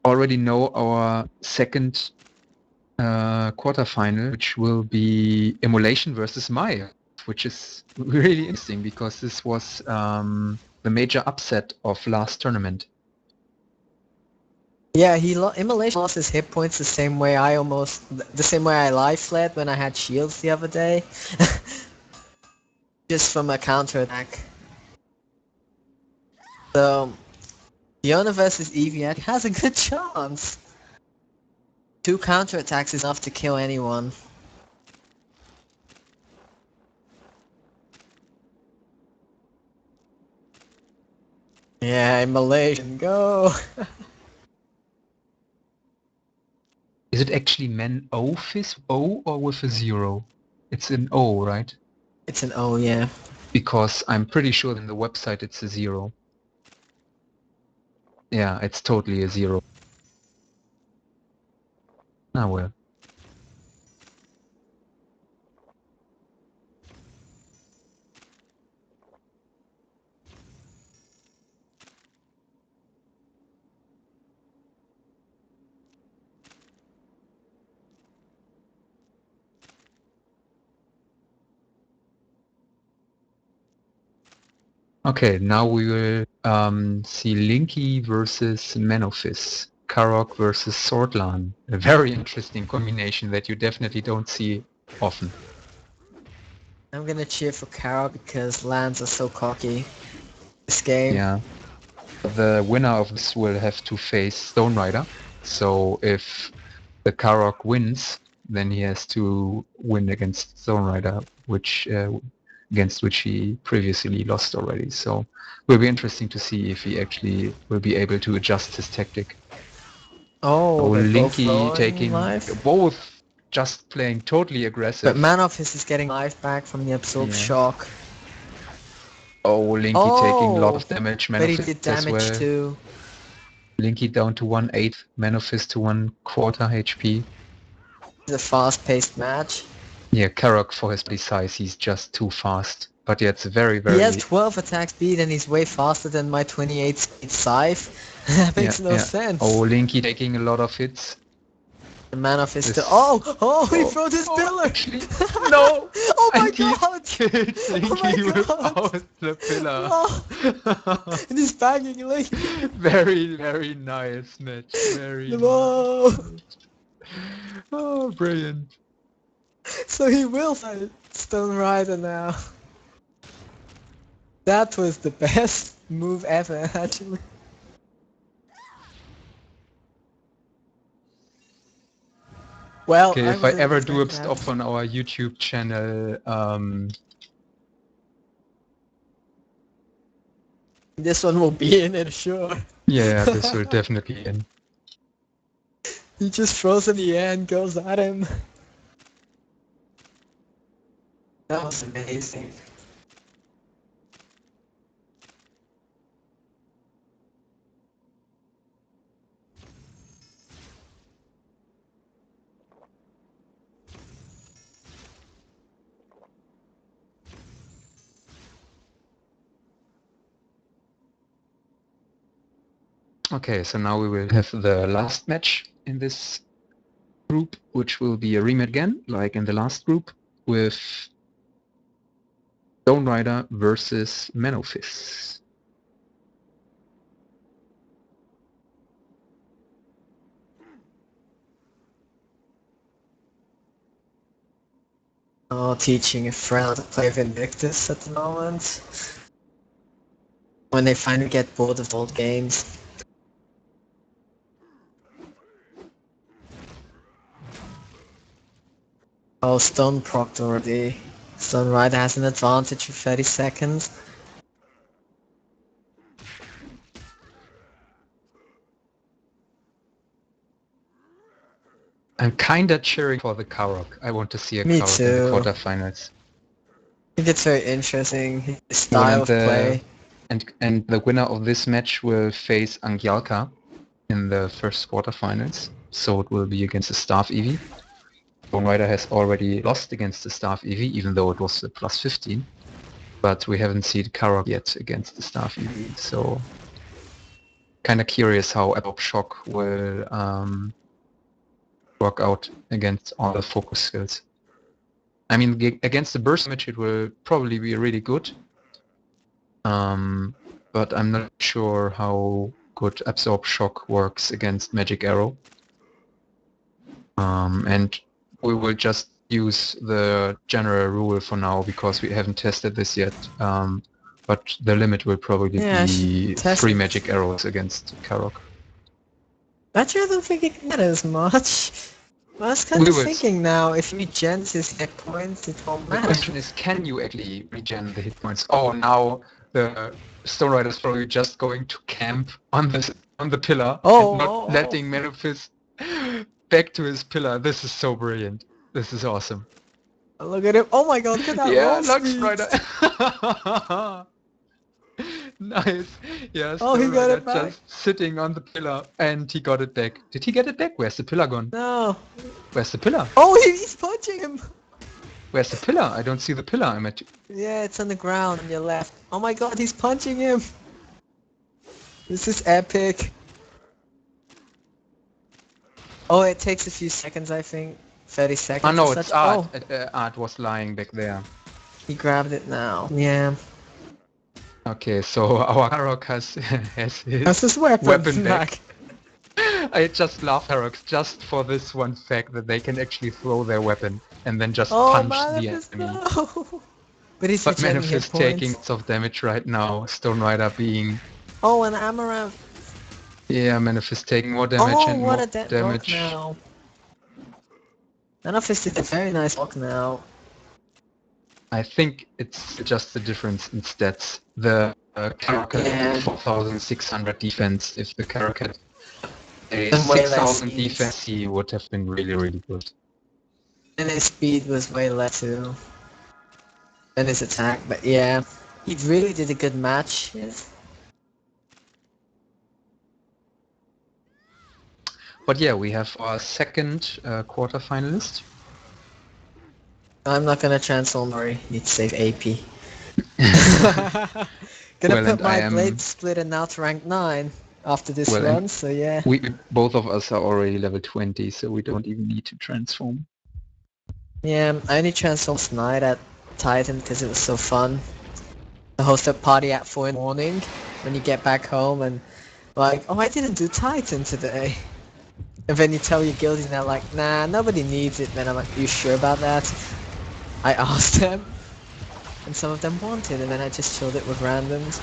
already know our second quarterfinal, which will be Immolation versus Mayhem, which is really interesting because this was the major upset of last tournament. Yeah, Immolation lost his hit points the same way the same way I life fled when I had shields the other day. Just from a counter attack. So, Fiona versus Eviat has a good chance. 2 counter attacks is enough to kill anyone. Yeah, Malaysian, go! Is it actually Men O Fizz O or with a 0? It's an O, right? It's an O, yeah. Because I'm pretty sure in the website it's a 0. Yeah, it's totally a 0. Ah well. Okay, now we will see Linky versus Menophis. Karok versus Swordlan. A very interesting combination that you definitely don't see often. I'm gonna cheer for Kara because lands are so cocky this game. Yeah. The winner of this will have to face Stone Rider. So if the Karok wins, then he has to win against Stone Rider, which against which he previously lost already. So will be interesting to see if he actually will be able to adjust his tactic. So Oh, they're both Linky lowering taking life. both just playing totally But aggressive. Manophis is getting life back from the absorbed Yeah. shock. Oh, Linky taking a lot Oh, of damage, but he Manophis did as damage well. too. Linky down to 1/8, Manophis to 1/4 HP. It's a fast-paced match. Yeah, Karok for his body size, he's just too fast. But yeah, it's very, He has very... 12 attack speed and he's way faster than my 28 speed scythe. That makes no sense. Oh, Linky taking a lot of hits. The mana fist This- still. Oh, he throws his pillar! Actually, no! Oh my And he's god! killed Linky without the pillar. No. And he's banging Link. Very, very nice match. Very No. nice. Oh, brilliant. So he will fight Stone Rider now. That was the best move ever, actually. Well, Okay, if I wasn't ever do a expecting that. stop on our YouTube channel, This one will be in it, sure. yeah, this will definitely end. He just throws in the air and goes at him. That was amazing. Okay, so now we will have the last match in this group, which will be a rematch again, like in the last group, with Stone Rider versus Manofist. Oh, teaching a friend how to play Vindictus at the moment. When they finally get bored of old games. Oh, Stone procced already. Stone Rider has an advantage of 30 seconds. I'm kinda cheering for the Karok. I want to see a Me Karok in the too. quarterfinals. I think it's very interesting, his style of play. And the winner of this match will face Angyalka in the first quarterfinals. So it will be against the Staff Eevee. Stone Rider has already lost against the Staff Eevee, even though it was a plus 15. But we haven't seen Karok yet against the Staff Eevee, so kind of curious how Absorb Shock will work out against all the focus skills. I mean, against the burst match it will probably be really good, but I'm not sure how good Absorb Shock works against Magic Arrow. And we will just use the general rule for now because we haven't tested this yet. But the limit will probably be 3 Magic Arrows against Karok. Actually, I don't think it matters much. I was kind of thinking now, if he gens his hit points, it won't matter. The question is, can you actually regen the hit points? Oh, now the Stone Rider is probably just going to camp on the pillar and not letting Manofist back to his pillar. This is so brilliant. This is awesome. Look at him. Oh my god, look at that roll speed. Rider. Nice. Yeah, he got it back. Just sitting on the pillar and he got it back. Did he get it back? Where's the pillar gone? No. Where's the pillar? Oh, he's punching him. Where's the pillar? I don't see the pillar. I'm at... Yeah, it's on the ground on your left. Oh my god, he's punching him. This is epic. Oh, it takes a few seconds, I think. 30 seconds. Oh no, it's Art. Art was lying back there. He grabbed it now. Yeah. Okay, so our Karok has his weapon back. I just love Karoks just for this one fact that they can actually throw their weapon and then just punch the enemy. No. But Manofist taking lots of damage right now. Stone Rider being... Oh, an Amaranth. Yeah, Manofist taking more damage and more damage. Now. Manofist did a very nice block now. I think it's just the difference in stats. The Karok had 4,600 defense. If the Karok had a 6,000 defense, he would have been really, really good. And his speed was way less too. And his attack, but yeah, he really did a good match. Yes. But yeah, we have our second quarterfinalist. I'm not gonna transform Murray, need to save AP. Gonna Well, put and I my blade am splitter now to rank 9 after this well, and run, so yeah. we both of us are already level 20, so we don't even need to transform. Yeah, I only transformed last night at Titan because it was so fun. To host a party at 4 in the morning when you get back home and like, oh, I didn't do Titan today. And then you tell your guildies and they're like, nah, nobody needs it. Then I'm like, you sure about that? I asked them, and some of them wanted, and then I just filled it with randoms.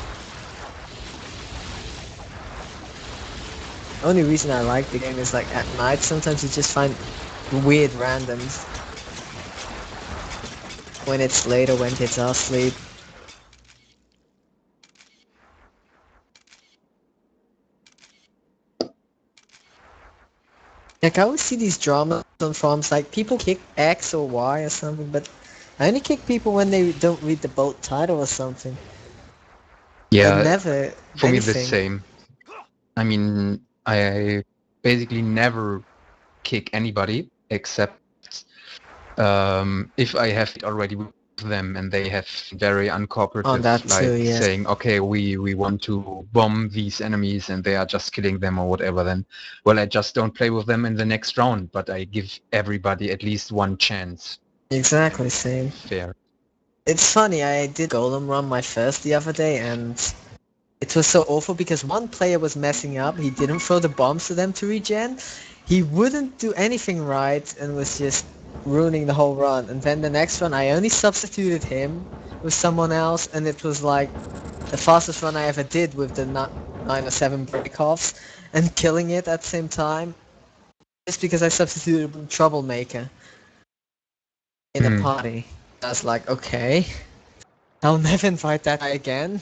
The only reason I like the game is like at night sometimes you just find weird randoms when it's late or when kids are asleep. Like I always see these dramas on forums like people kick X or Y or something, but I only kick people when they don't read the boat title or something. And Yeah, never for me the anything. same. I mean, I basically never kick anybody except if I have it already with them and they have very On uncooperative, that too, like yeah. saying, okay, we want to bomb these enemies and they are just killing them or whatever, then, well, I just don't play with them in the next round, but I give everybody at least one chance. Exactly same. Fair. It's funny, I did Golem run my first the other day and it was so awful because one player was messing up, he didn't throw the bombs for them to regen, he wouldn't do anything right and was just ruining the whole run. And then the next run I only substituted him with someone else and it was like the fastest run I ever did with the 9 or 7 break-offs and killing it at the same time. Just because I substituted a Troublemaker in a Hmm. party. I was like, okay, I'll never invite that guy again.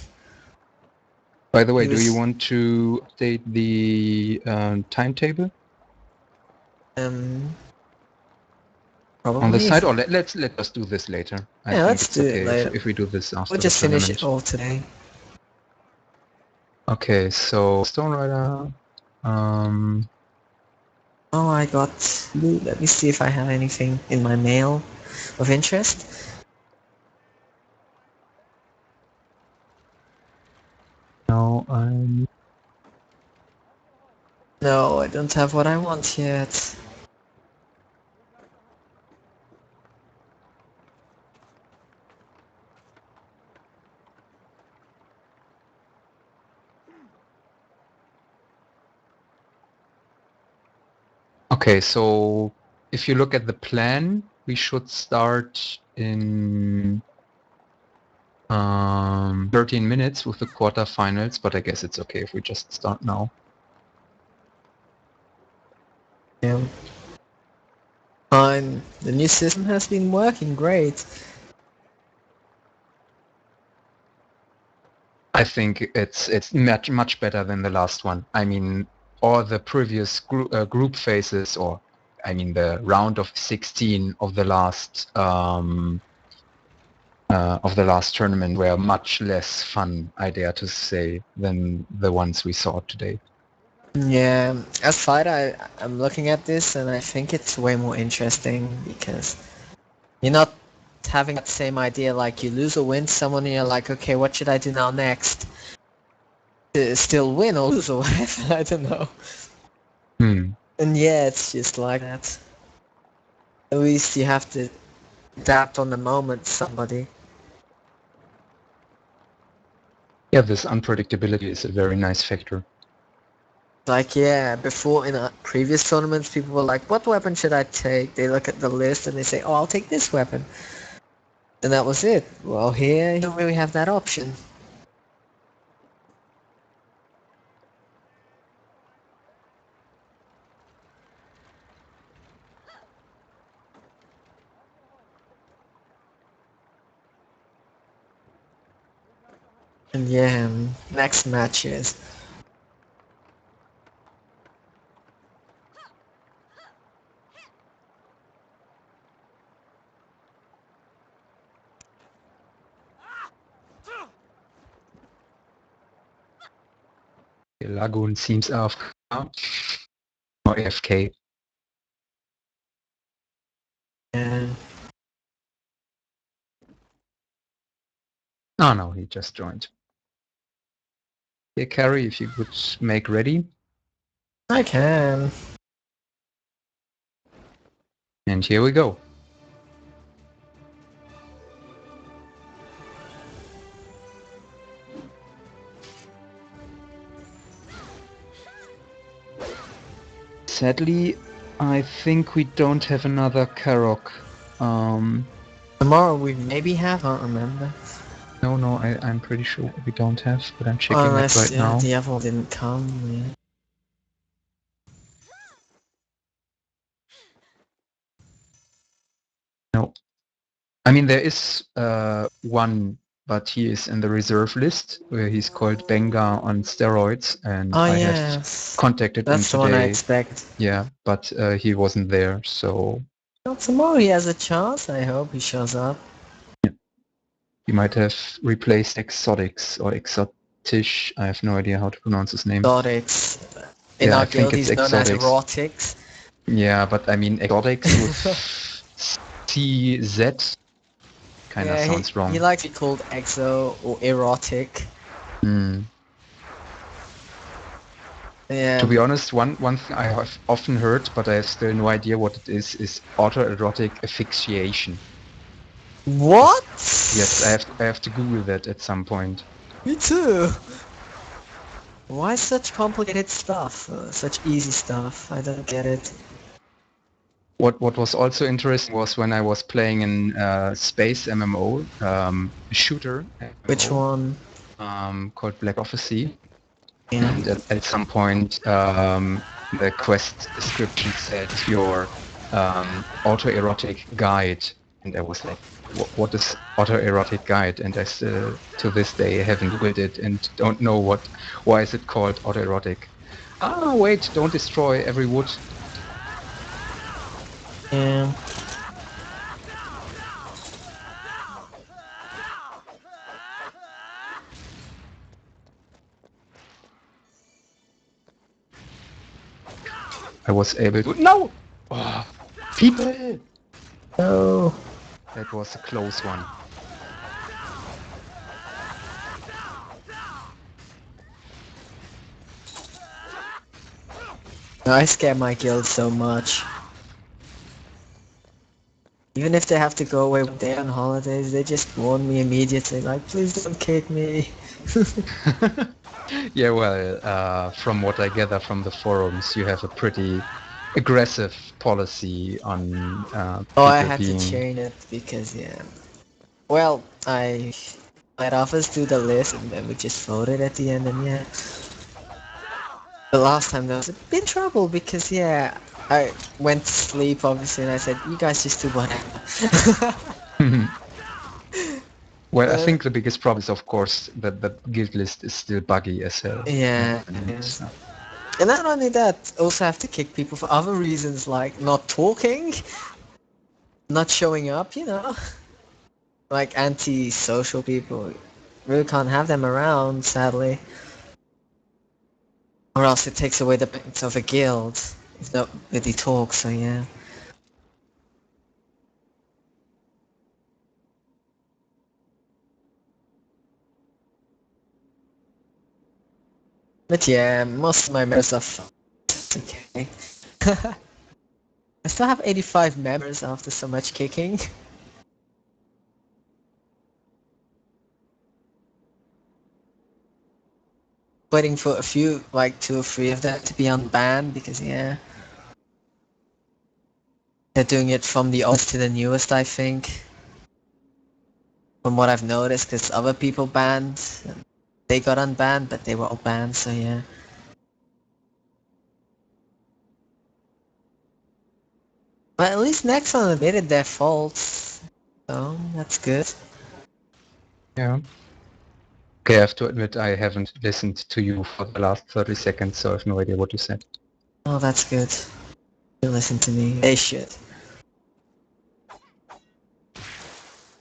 By the way, He do you was, want to update the timetable um, on the probably. side, or let us do this later? I Yeah, think let's it's do it okay later. if we do this We'll after the just finish it tournament. all today. Okay, so Stone Rider. Oh, I got loot. Let me see if I have anything in my mail of interest. Now I'm No, I don't have what I want yet. okay. So if you look at the plan, we should start in 13 minutes with the quarterfinals, but I guess it's okay if we just start now. Yeah. Fine. The new system has been working great. I think it's much better than the last one. I mean, all the previous group phases, or I mean, the round of 16 of the last tournament were much less fun, I dare to say, than the ones we saw today. Yeah, as fighter, I'm looking at this and I think it's way more interesting because you're not having that same idea like you lose or win someone and you're like, okay, what should I do now next? To still win or lose or whatever, I don't know. Hmm. And yeah, it's just like that. At least you have to adapt on the moment somebody. Yeah, this unpredictability is a very nice factor. Like, yeah, before in previous tournaments, people were like, what weapon should I take? They look at the list and they say, oh, I'll take this weapon. And that was it. Well, here, you don't really have that option. And yeah, next matches. The Lagoon seems AFK or AFK. And Oh no, he just joined. Hey, Carrie, if you could make ready. I can. And here we go. Sadly, I think we don't have another Karok. Tomorrow we maybe have, I don't remember. No, I'm pretty sure we don't have, but I'm checking it Unless right now. the other one didn't come. Yeah. No. I mean, there is one, but he is in the reserve list, where he's called Benga on steroids, and Oh I had yes. contacted him That's the one I today. expect. Yeah, but he wasn't there, so Well, tomorrow he has a chance. I hope he shows up. he might have replaced Exotics or Exotish. I have no idea how to pronounce his name. Exotics. In Yeah, our I think guild it's he's known as Exotics. erotics. Yeah, but I mean Exotics with CZ kind of Yeah, sounds he wrong. likes to be called exo or erotic. Hmm. Yeah. To be honest, one thing I have often heard, but I have still no idea what it is autoerotic asphyxiation. What? Yes, I have to Google that at some point. Me too. Why such complicated stuff? Such easy stuff. I don't get it. What was also interesting was when I was playing in space MMO, shooter Which MMO, one? called Black Prophecy, Yeah. and at some point the quest description said your autoerotic guide, and I was like, what is autoerotic guide? And I still to this day haven't googled it and don't know why is it called autoerotic. Ah, wait, don't destroy every wood. Yeah. I was able to... No! Oh, people! No. That was a close one. I scare my guild so much. Even if they have to go away one day on holidays, they just warn me immediately, like, please don't kick me. Yeah, well, from what I gather from the forums, you have a pretty aggressive policy on Oh, I people had to being... change it because, yeah. Well, I let office do the list and then we just voted at the end and yeah. The last time there was a bit trouble because, yeah, I went to sleep obviously and I said, you guys just do whatever. Well, I Uh, think the biggest problem is, of course, that the guild list is still buggy as hell. yeah, And, yes. And not only that, also have to kick people for other reasons like not talking, not showing up, you know. Like anti-social people. Really can't have them around, sadly. Or else it takes away the benefits of a guild. If nobody talks, so yeah. But yeah, most of my members are it's okay. I still have 85 members after so much kicking. Waiting for a few, like 2 or 3 of them to be unbanned because yeah. They're doing it from the oldest to the newest, I think. From what I've noticed, because other people banned, they got unbanned, but they were all banned, so yeah. But at least Nexon admitted their faults, so that's good. yeah. Okay, I have to admit I haven't listened to you for the last 30 seconds, so I have no idea what you said. Oh, that's good. You listen to me. They should.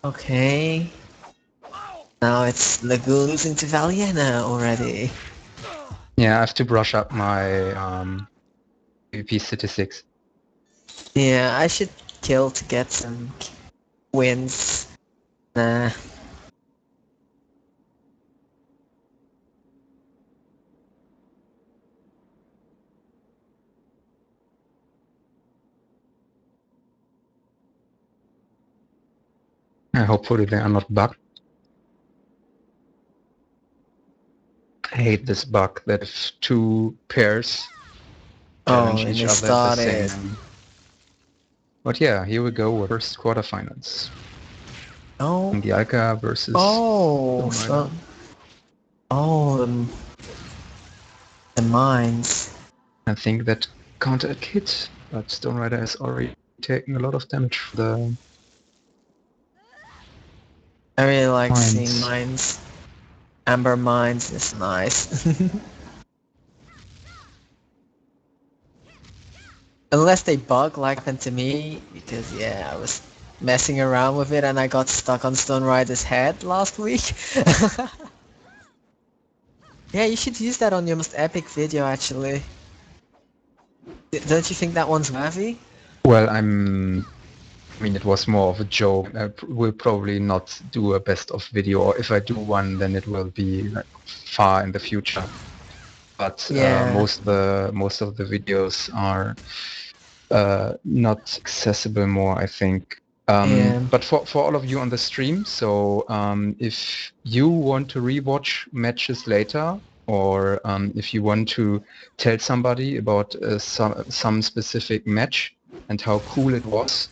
Okay. Now it's Lagoon losing to Valiena already. Yeah, I have to brush up my PvP statistics. Yeah, I should kill to get some wins. Nah. Hopefully they are not bugged. I hate this bug that if two pairs challenge and each they other at the started. same. But yeah, here we go. First quarterfinals. Oh, The Alka versus oh, Tomb Raider. the mines. I think that counter hit, but Stone Rider has already taken a lot of damage from the I really like seeing mines. mines. Amber mines is nice. Unless they bug like happened to me, because yeah, I was messing around with it and I got stuck on Stone Rider's head last week. Yeah, you should use that on your most epic video actually. Don't you think that one's worthy? Well, I mean, it was more of a joke. I will probably not do a best of video, or if I do one, then it will be like far in the future. But Yeah, most of the videos are not accessible more, I think. yeah. But for all of you on the stream, so if you want to rewatch matches later, or if you want to tell somebody about some specific match and how cool it was,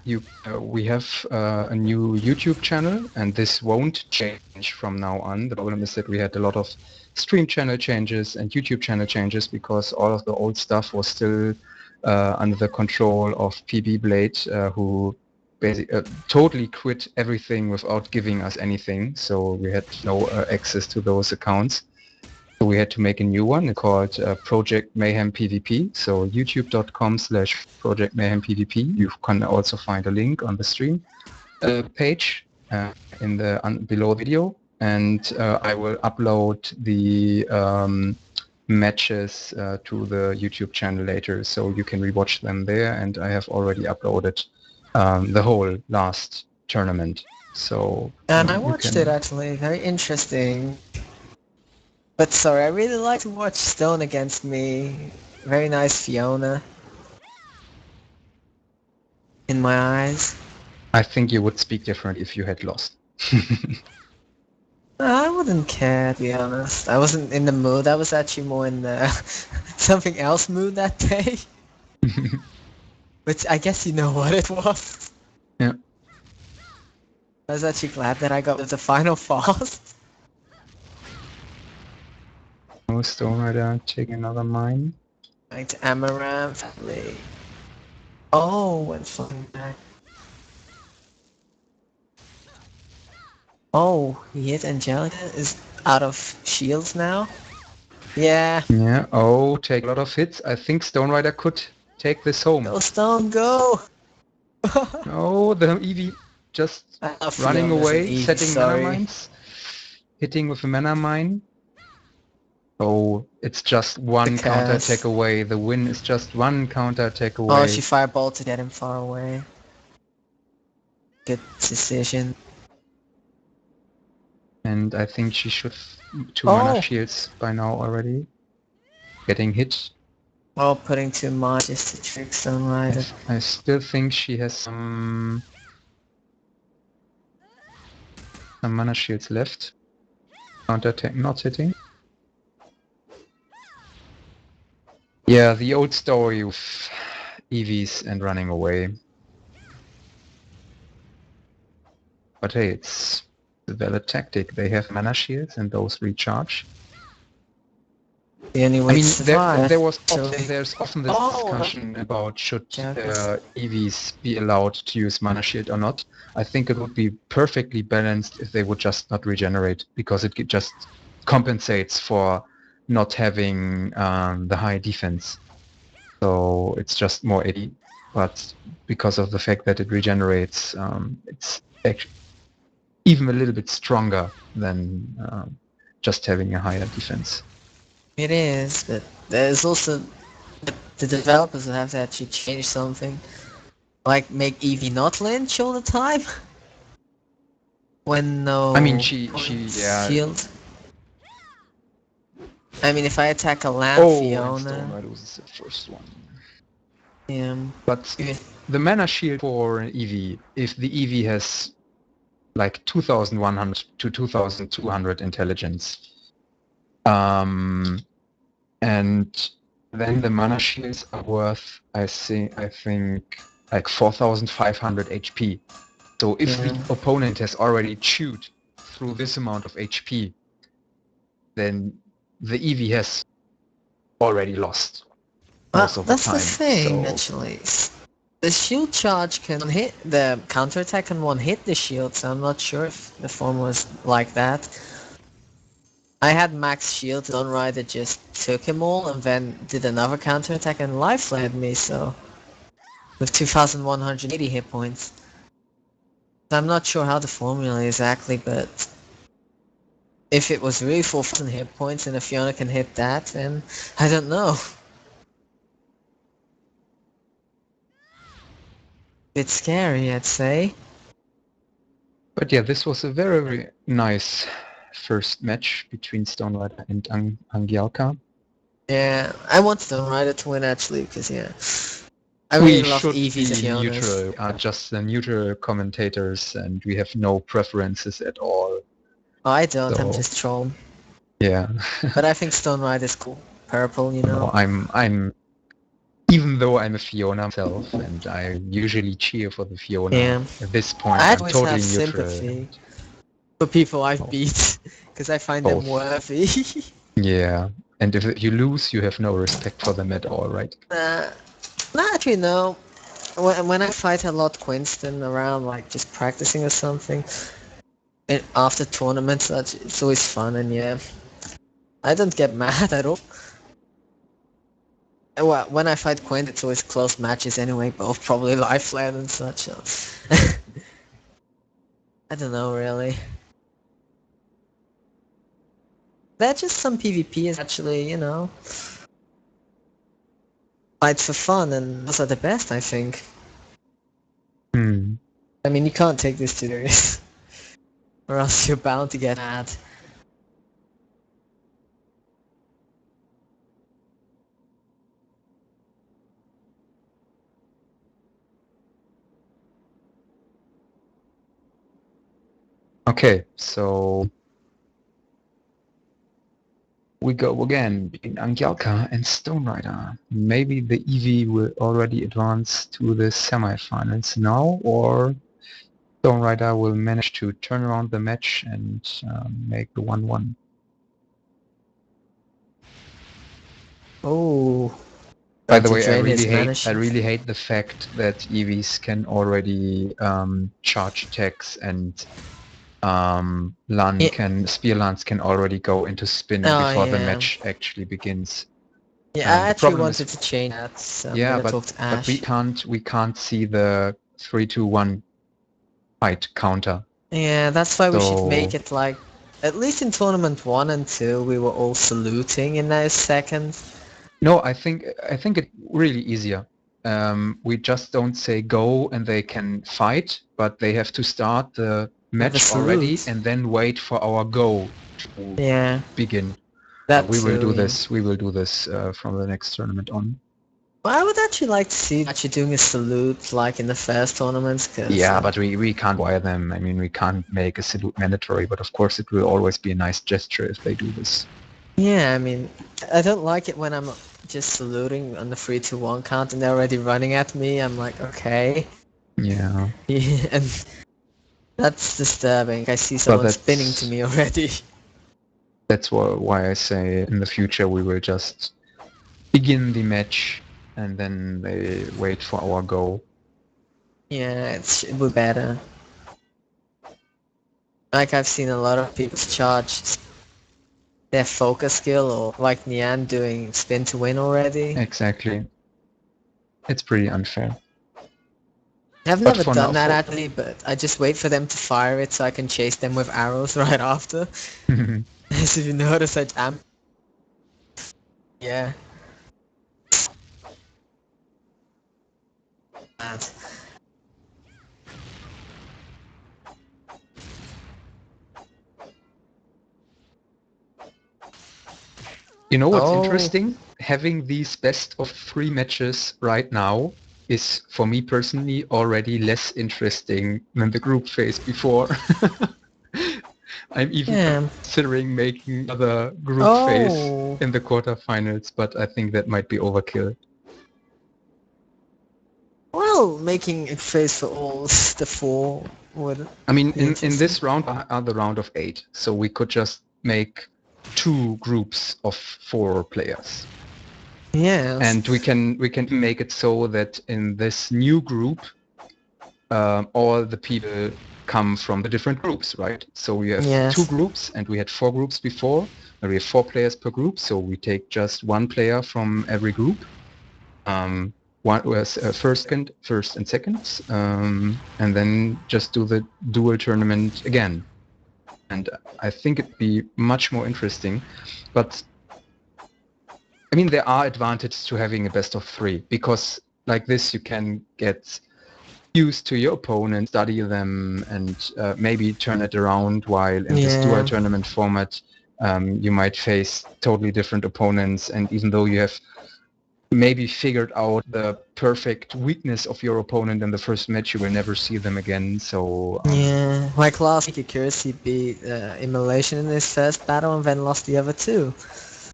we have a new YouTube channel, and this won't change from now on. The problem is that we had a lot of stream channel changes and YouTube channel changes because all of the old stuff was still under the control of PB Blade, who basically totally quit everything without giving us anything. So we had no access to those accounts. So we had to make a new one called Project Mayhem PvP. So youtube.com/Project Mayhem PvP. You can also find a link on the stream page in the below video, and I will upload the matches to the YouTube channel later, so you can rewatch them there. And I have already uploaded the whole last tournament. So And I you watched it can. actually, very interesting. But sorry, I really like to watch Stone against me. Very nice Fiona. In my eyes. I think you would speak different if you had lost. I wouldn't care, to be honest. I wasn't in the mood. I was actually more in the something else mood that day. Which I guess you know what it was. Yeah. I was actually glad that I got to the final fast. No Stone Rider taking another mine. Going to Amaranth. Oh, went flying back. Oh, he hit Angelica. Is out of shields now. Yeah. Yeah. Oh, take a lot of hits. I think Stone Rider could take this home. Go Stone, go! Oh, the Eevee just I love running Fiona's and away, Eevee, setting mana sorry. mines, hitting with a mana mine. Oh, it's just one counter attack away. The win is just one counter attack away. Oh, she fireballed to get him far away. Good decision. And I think she should 2 mana Oh! shields by now already. Getting hit. Oh, putting too much just to trick Stone Rider. I still think she has some mana shields left. Counter attack not hitting. Yeah, the old story of EVs and running away. But hey, it's a valid tactic. They have mana shields and those recharge. The only way I mean, to survive. there's often this discussion about should EVs be allowed to use mana shield or not. I think it would be perfectly balanced if they would just not regenerate, because it just compensates for not having the high defense. So it's just more AD, but because of the fact that it regenerates, it's actually even a little bit stronger than just having a higher defense. It is, but there's also the developers will have to actually change something. Like make Eevee not lynch all the time? When no I mean, she yeah. shield. I mean, if I attack a land Oh, Fiona... and Stone Rider loses the first one. Yeah. But the mana shield for EV, if the EV has like 2100 to 2200 intelligence, and then the mana shields are worth, I think like 4500 HP. So if the opponent has already chewed through this amount of HP, then the EV has already lost most of the That's time. the thing, So actually. The shield charge can hit the counterattack can one hit the shield, so I'm not sure if the form was like that. I had max shield, Dawn Rider just took him all and then did another counterattack and life flared me, so with 2180 hit points. So I'm not sure how the formula is exactly, but if it was really 4000 hit points and if Fiona can hit that, then I don't know. Bit scary, I'd say. but yeah, this was a very, very nice first match between Stone Rider and Angialka. Yeah, I want Stone Rider to win actually, because yeah. I We really love should Eevees be and Fionas. neutral. We are just the neutral commentators, and we have no preferences at all. Oh, I don't, I'm So just trolling. yeah, But I think Stone Rider is cool. Purple, you know. no, I'm even though I'm a Fiona myself, and I usually cheer for the Fiona. Yeah. At this point, I I'm always totally have neutral. sympathy for people I've Oh. beat, because I find Both. them worthy. Yeah, and if you lose, you have no respect for them at all, right? Not actually, no. When I fight a lot Quinston around, like just practicing or something, and after tournaments, it's always fun, and yeah. I don't get mad at all. Well, when I fight Quint, it's always close matches anyway, both probably life flared and such. So. I don't know, really. They're just some PvP is actually, you know, fights for fun, and those are the best, I think. Hmm. I mean, you can't take this serious, or else you're bound to get mad. Okay, so we go again between Angialka and Stone Rider. Maybe the EV will already advance to the semifinals now, or Stone Rider will manage to turn around the match and make the 1-1. Oh. By the To way, drain his mana I sheet. really hate the fact that EVs can already charge attacks, and Spear Lance can already go into spin before the match actually begins. Yeah, I The actually problem wanted is, to change that, so I'm yeah, gonna but talk to Ash. we can't see the 3-2-1 fight counter. Yeah, that's why we should make So it like, at least in tournament 1 and 2, we were all saluting in those seconds. no, I think it's really easier. We just don't say go and they can fight, but they have to start the match already salute. and then wait for our go to Yeah, begin. that We will too, do yeah. this. We will do this from the next tournament on. Well, I would actually like to see actually doing a salute like in the first tournaments, because... Yeah, but we can't wire them. I mean, we can't make a salute mandatory, but of course it will always be a nice gesture if they do this. Yeah, I mean, I don't like it when I'm just saluting on the 3-2-1 count and they're already running at me. I'm like, okay. Yeah. Yeah, and that's disturbing. I see someone spinning to me already. That's why I say in the future we will just begin the match and then they wait for our go. Yeah, it would be better. Like I've seen a lot of people charge their focus skill, or like Nian doing spin to win already. Exactly. It's pretty unfair. I've But never for done now, that actually, but I just wait for them to fire it so I can chase them with arrows right after. As if you notice, I jam. Yeah. Mad. You know what's interesting? Having these best of 3 matches right now is, for me personally, already less interesting than the group phase before. I'm even Yeah. considering making another group phase Oh. in the quarterfinals, but I think that might be overkill. Well, making a phase for all the 4 would I mean, be in interesting. this round are the round of 8, so we could just make 2 groups of 4 players. Yes. And we can make it so that in this new group, all the people come from the different groups, right? So we have Yes. 2 groups, and we had 4 groups before. And we have 4 players per group, so we take just 1 player from every group. One was first and second, and then just do the dual tournament again. And I think it'd be much more interesting. But I mean, there are advantages to having a best of 3, because like this you can get used to your opponent, study them, and maybe turn it around, while in this dual tournament format you might face totally different opponents, and even though you have maybe figured out the perfect weakness of your opponent in the first match, you will never see them again. So yeah, like last week, Accuracy beat Immolation in his first battle and then lost the other 2.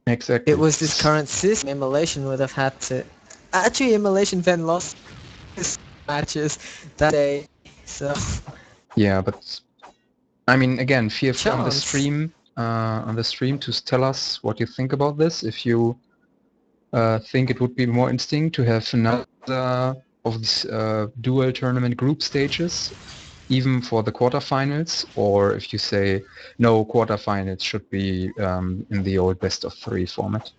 exactly. It was this current system. Immolation would have had to... Actually, Immolation then lost his matches that day, so... Yeah, but I mean, again, feel free on the Chance. stream to tell us what you think about this. If you think it would be more interesting to have another of these dual tournament group stages, even for the quarterfinals, or if you say no, quarterfinals should be in the old best of 3 format.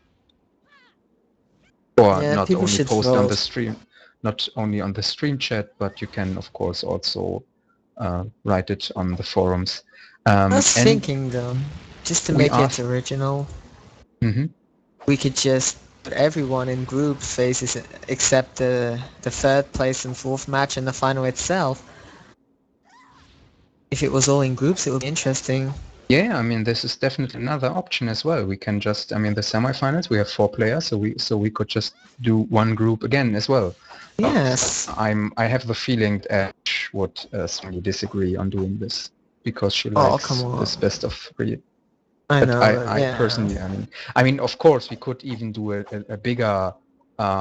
Or Yeah, not people only should post on vote. the stream, not only on the stream chat, but you can of course also write it on the forums. I was And thinking though, just to we make it asked, original, Mhm. we could just put everyone in group phases except the 3rd place and 4th match and the final itself. If it was all in groups, it would be interesting. Yeah, I mean, this is definitely another option as well. We can just, I mean, the semifinals, we have 4 players, so we could just do one group again as well. Yes. I have the feeling that Ash would strongly disagree on doing this, because she Oh, likes come on. this best of 3. I But know, I yeah. personally, I mean, of course, we could even do a bigger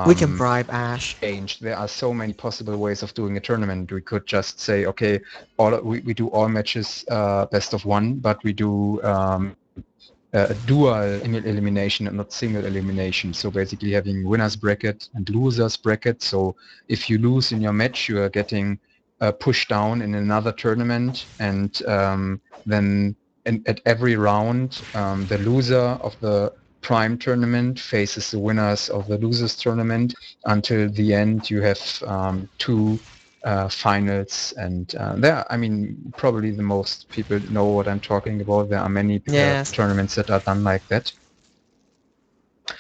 We can bribe Ash. change. There are so many possible ways of doing a tournament. We could just say, okay, we do all matches best of 1, but we do a dual elimination and not single elimination. So basically having winners bracket and losers bracket. So if you lose in your match, you are getting pushed down in another tournament, and then at every round, the loser of the prime tournament faces the winners of the losers tournament. Until the end, you have 2 finals, and there, I mean, probably the most people know what I'm talking about. There are many Yes. tournaments that are done like that.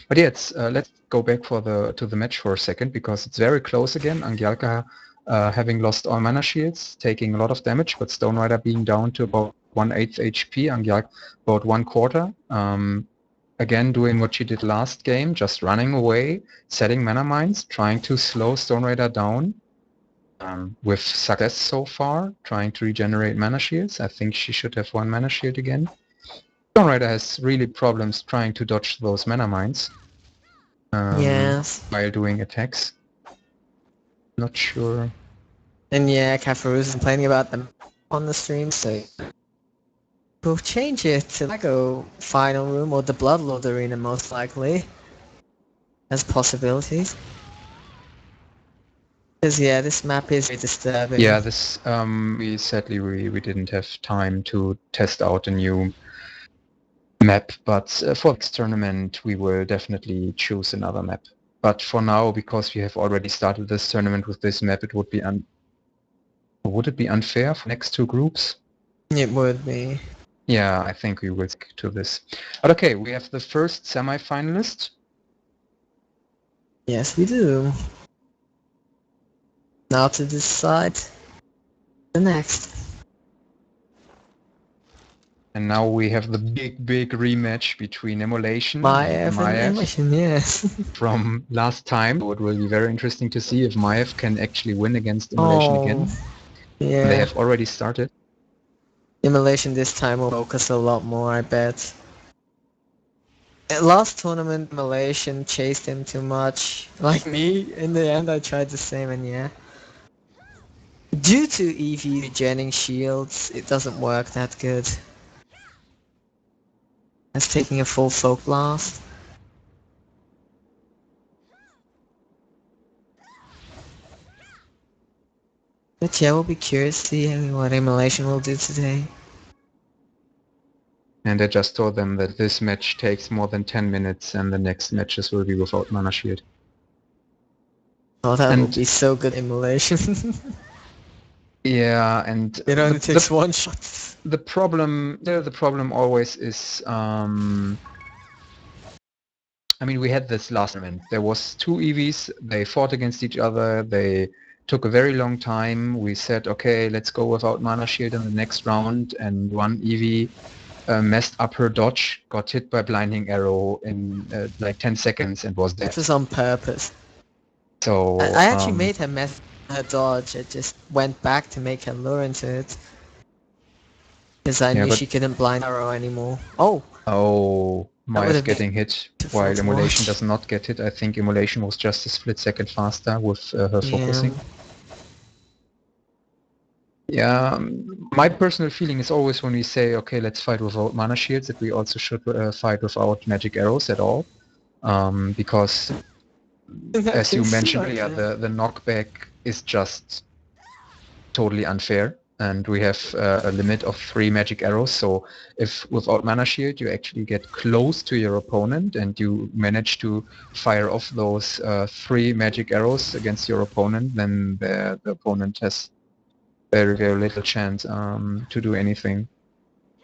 But yeah, let's go back to the match for a second, because it's very close again. Angyalka having lost all mana shields, taking a lot of damage, but Stone Rider being down to about 1/8 HP, Angyalka about 1/4. Again, doing what she did last game, just running away, setting mana mines, trying to slow Stone Rider down. With success so far, trying to regenerate mana shields. I think she should have 1 mana shield again. Stone Rider has really problems trying to dodge those mana mines Yes. while doing attacks. Not sure. And yeah, Kafaruz is complaining about them on the stream, so we'll change it to Lego Final Room or the Bloodlord Arena most likely as possibilities. Because yeah, this map is very disturbing. Yeah, this we sadly we didn't have time to test out a new map, but for this tournament we will definitely choose another map. But for now, because we have already started this tournament with this map, it would be unfair for next 2 groups? It would be. Yeah, I think we will stick to this. But okay, we have the first semi-finalist. Yes, we do. Now to decide the next. And now we have the big rematch between Immolation and Maiev and Maiev Emission, yes. from last time. So it will be very interesting to see if Maiev can actually win against Immolation again. Oh, And they yeah. have already started. Immolation this time will focus a lot more, I bet. At last tournament, Immolation chased him too much. Like me, in the end I tried the same and yeah. Due to EV regenerating shields, it doesn't work that good. As taking a full folk blast. But yeah, we'll be curious to see what Immolation will do today. And I just told them that this match takes more than 10 minutes and the next matches will be without mana shield. Oh, that will And be so good, Immolation. yeah, and It only takes one shot. the problem always is I mean, we had this last event. There was two EVs, they fought against each other, they took a very long time. We said, okay, let's go without mana shield in the next round, and one EV messed up her dodge, got hit by blinding arrow in like 10 seconds and was dead. It was on purpose. So I actually made her mess her dodge. I just went back to make her lure into it. Because I knew she couldn't blind arrow anymore. Oh! Oh, That would Maya's have been getting hit beautiful while to Immolation watch. does not get hit. I think Immolation was just a split second faster with her focusing. Yeah, my personal feeling is always when we say, okay, let's fight without mana shields, that we also should fight without magic arrows at all. Because, as you mentioned earlier, the knockback is just totally unfair. And we have a limit of 3 magic arrows, so if without mana shield you actually get close to your opponent and you manage to fire off those 3 magic arrows against your opponent, then the opponent has very little chance to do anything.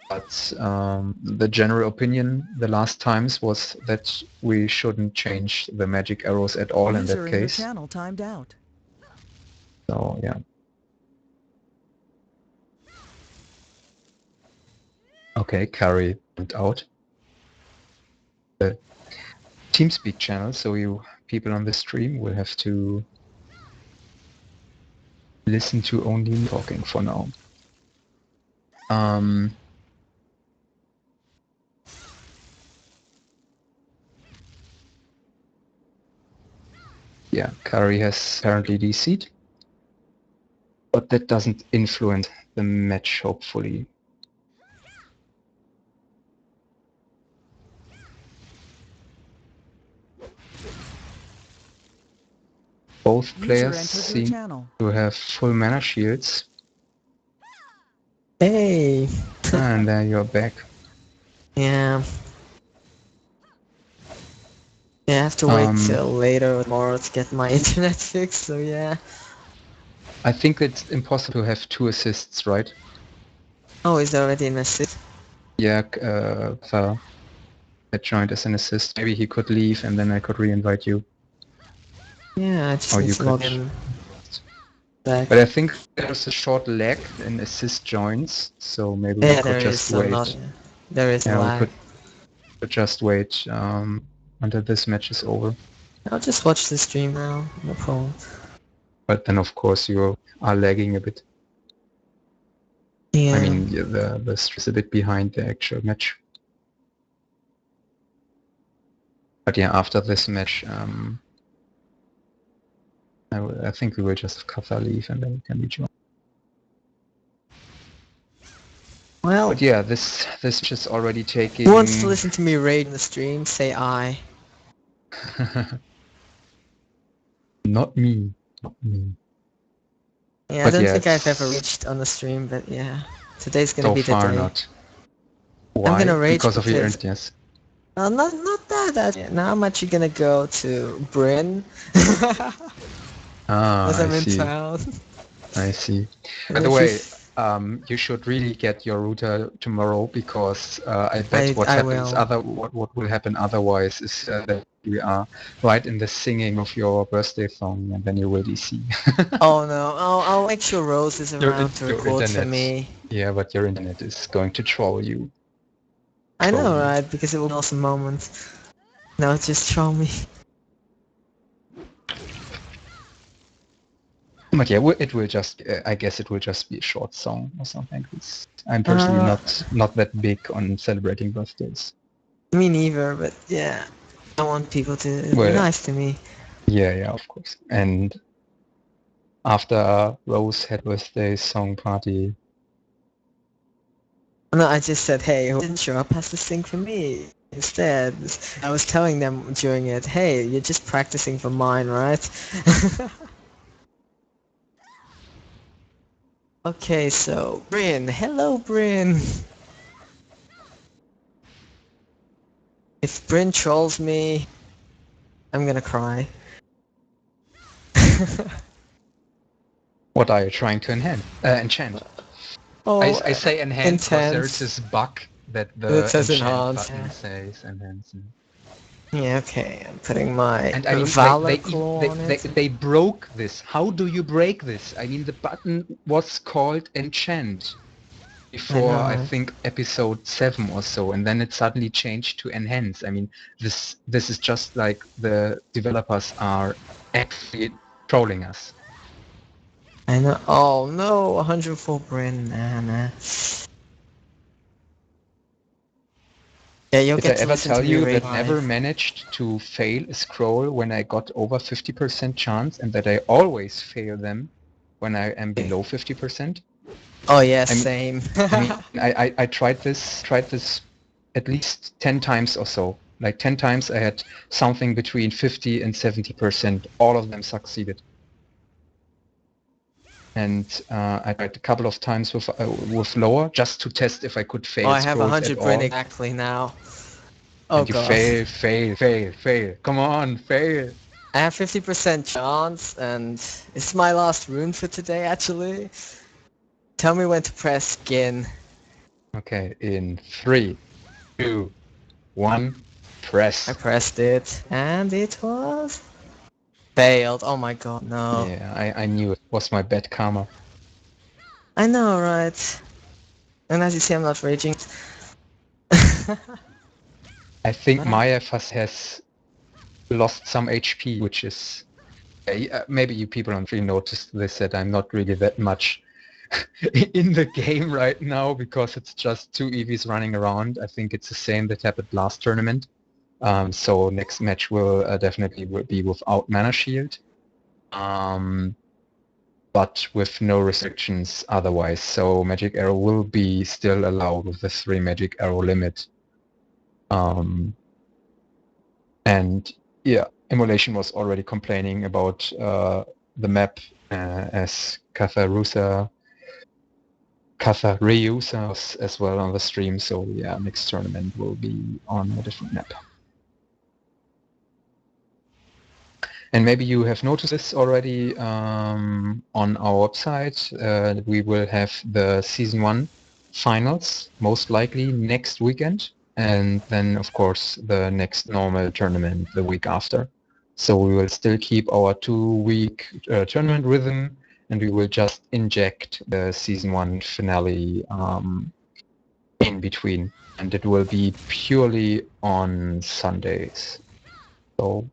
But the general opinion the last times was that we shouldn't change the magic arrows at all in that case. Channel timed out. So yeah. Okay, Curry went out. The TeamSpeak channel, so you people on the stream will have to listen to only me talking for now. Yeah, Curry has apparently DC'd, but that doesn't influence the match, hopefully. Both players seem to have full mana shields. Hey! And there you're back. Yeah. Yeah, I have to wait till later or tomorrow to get my internet fixed, so yeah. I think it's impossible to have 2 assists, right? Oh, is there already an assist? Yeah, that joined as an assist. Maybe he could leave and then I could re-invite you. Yeah, I just need to log in back. But I think there's a short lag in assist joins, so maybe we could just wait. There is a lag. We could just wait until this match is over. I'll just watch the stream now, no problem. But then of course you are lagging a bit. Yeah. I mean, the stream is a bit behind the actual match. But yeah, after this match, I think we will just have Katha leave and then we can rejoin. Well, but yeah, this is already taking... Who wants to listen to me raid in the stream? Say I. Not me. Not me. Yeah, but I don't think I've ever reached on the stream, but yeah. Today's gonna be the day. So far not. Why? I'm gonna rage because of your internet. Not that. Yeah, now I'm actually gonna go to Bryn. As I'm in town. I see. By the way, you should really get your router tomorrow because I bet what will happen otherwise is that we are right in the singing of your birthday song and then you will DC. Oh no, I'll make sure Rose is around to record for me. Yeah, but your internet is going to troll you. I know, troll me. right? Because it was an awesome moment. No, just troll me. But yeah, it will just. I guess it will just be a short song or something. I'm personally Uh, not that big on celebrating birthdays. Me neither, but yeah. I want people to be Well, nice to me. yeah, of course. And after Rose had birthday song party, No, I just said, hey, who didn't show up has to sing for me. Instead, I was telling them during it, hey, you're just practicing for mine, right? Okay, so Bryn, hello Bryn. If Bryn trolls me, I'm gonna cry. what are you trying to enchant? Oh, I say enhance because there's intense. this bug that It the says enchant enhance. button says enhance. Yeah, okay. I'm putting my And I mean, Valor Claw on it. they broke this. How do you break this? I mean, the button was called enchant I before, know, I right? think, episode 7 or so, and then it suddenly changed to enhance. I mean, this is just like the developers are actually trolling us. I know. Oh no, 104 Bryn. Nah. Yeah, you'll Did I get to ever listen to tell me you rage that never live. managed to fail a scroll when I got over 50% chance, and that I always fail them when I am below 50%? Oh yeah, I mean, same. I tried this at least 10 times or so. Like 10 times I had something between 50 and 70%. All of them succeeded. And I tried a couple of times with lower just to test if I could Oh, fail I have scrolls at 100 Bryn all. exactly now. Oh And you god. fail. Come on, fail. I have 50% chance, and it's my last rune for today, actually. Tell me when to press skin. Okay, in 3, 2, 1, I press. pressed it, and it was failed. Oh my god, no. Yeah, I knew it was my bad karma. I know, right? And as you see, I'm not raging. I think But Maya has lost some HP, which is maybe you people on stream noticed this, that I'm not really that much in the game right now because it's just 2 EVs running around. I think it's the same that happened last tournament. So next match will definitely be without mana shield, but with no restrictions otherwise. So magic arrow will be still allowed with the 3 magic arrow limit. And yeah, Emulation was already complaining about the map as Kathareusa was as well on the stream. So yeah, next tournament will be on a different map. And maybe you have noticed this already on our website. We will have the Season 1 finals, most likely next weekend. And then, of course, the next normal tournament the week after. So we will still keep our 2-week tournament rhythm, and we will just inject the Season 1 finale in between. And it will be purely on Sundays. So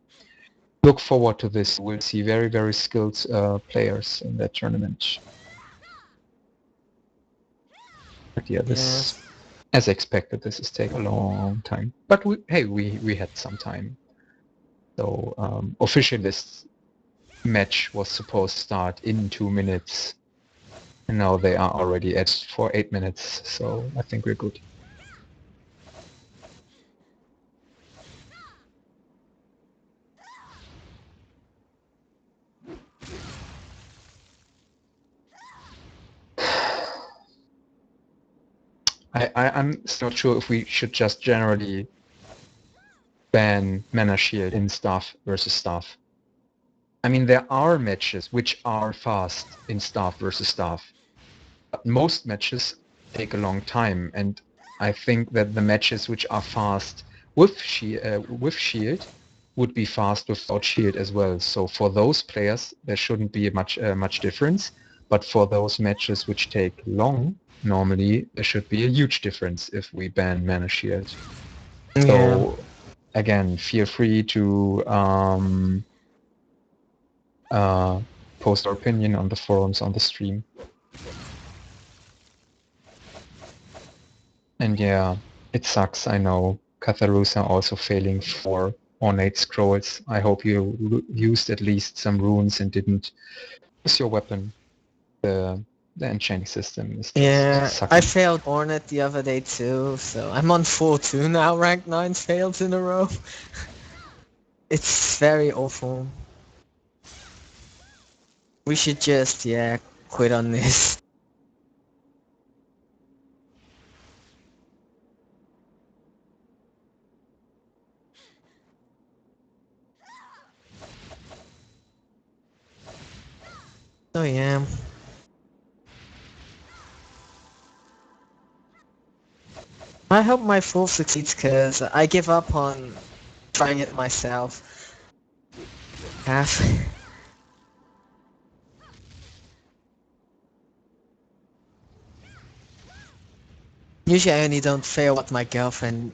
look forward to this. We'll see very, very skilled players in that tournament. But yeah, this, yes. as expected, this is taking a long time. But we had some time. So officially this match was supposed to start in 2 minutes. And now they are already at for 8 minutes. So I think we're good. I'm still not sure if we should just generally ban mana shield in staff versus staff. I mean, there are matches which are fast in staff versus staff. But most matches take a long time, and I think that the matches which are fast with shield would be fast without shield as well. So for those players, there shouldn't be much difference. But for those matches which take long, normally there should be a huge difference if we ban Mana Shield. Yeah. So again, feel free to post our opinion on the forums on the stream. And yeah, it sucks, I know. Catharusa also failing for ornate scrolls. I hope you used at least some runes and didn't use your weapon. The enchanting system is just sucking. I failed Ornate the other day too, so I'm on 4-2 now, rank 9 fails in a row. It's very awful. We should just, quit on this. So yeah. I hope my full succeeds, cause I give up on trying it myself. Half. Usually I only don't fail what my girlfriend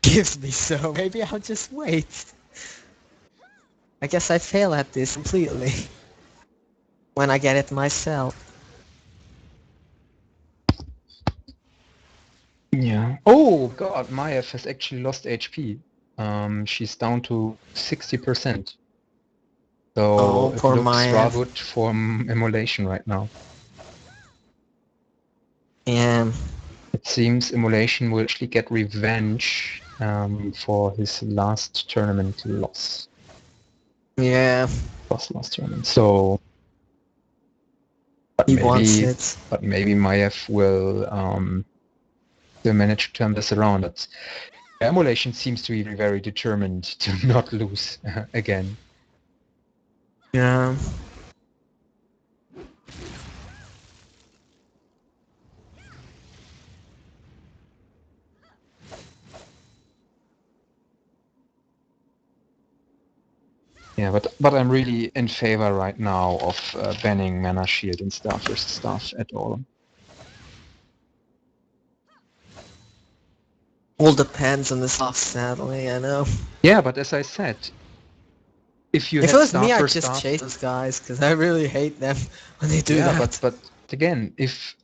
gives me, so maybe I'll just wait. I guess I fail at this completely. When I get it myself. Yeah. Oh god, Mayhem has actually lost HP. She's down to 60%. So it Poor looks Mayhem. rather good for Immolation right now. Yeah. It seems Immolation will actually get revenge for his last tournament loss. Yeah. Last tournament. So, but He wants it. maybe Mayhem will still manage to turn this around. But Immolation seems to be very determined to not lose again. Yeah. Yeah, but I'm really in favor right now of banning Mana Shield and Staff versus Staff at all. All depends on the soft sadly, I know. Yeah, but as I said, if you If it had was Staff me, I'd versus just Staff, chase those guys, because I really hate them when they do yeah, that. but again, if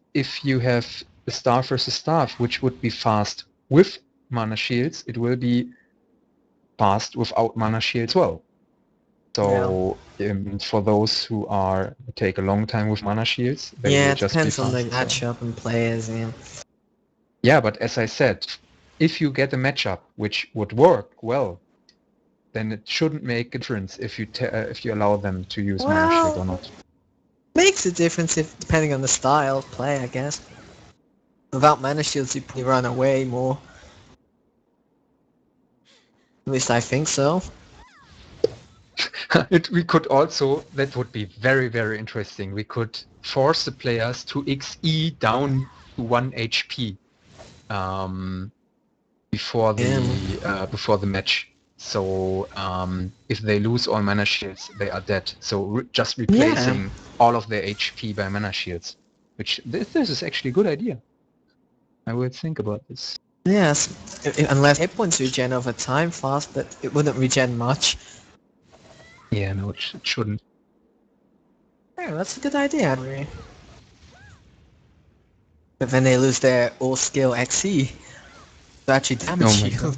you have the Staff versus Staff, which would be fast with Mana Shields, it will be fast without Mana Shield as well. So for those who take a long time with Mana Shields, they will It just be depends on the fast. So. matchup and players, yeah. Yeah, but as I said, if you get a matchup which would work well, then it shouldn't make a difference if you allow them to use Mana Shield or not. Makes a difference if depending on the style of play, I guess. Without mana shields, you probably run away more. At least I think so. We could also, that would be very, very interesting. We could force the players to XE down to 1 HP before the match. So if they lose all mana shields, they are dead. So just replacing all of their HP by mana shields, which this is actually a good idea. I will think about this. Yes, unless hit points regen over time fast, but it wouldn't regen much. Yeah, no, it shouldn't. Yeah, that's a good idea, Henry. But then they lose their all skill XE to actually damage you.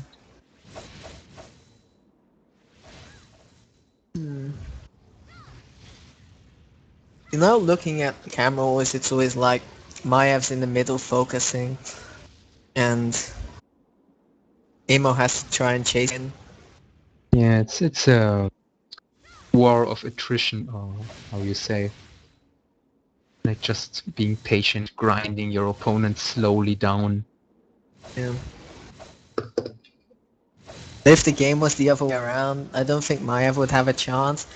You know, looking at the camera always, it's always like Mayev's in the middle focusing, and Emo has to try and chase in. Yeah, it's a war of attrition, or how you say. Like just being patient, grinding your opponent slowly down. Yeah. If the game was the other way around, I don't think Maiev would have a chance.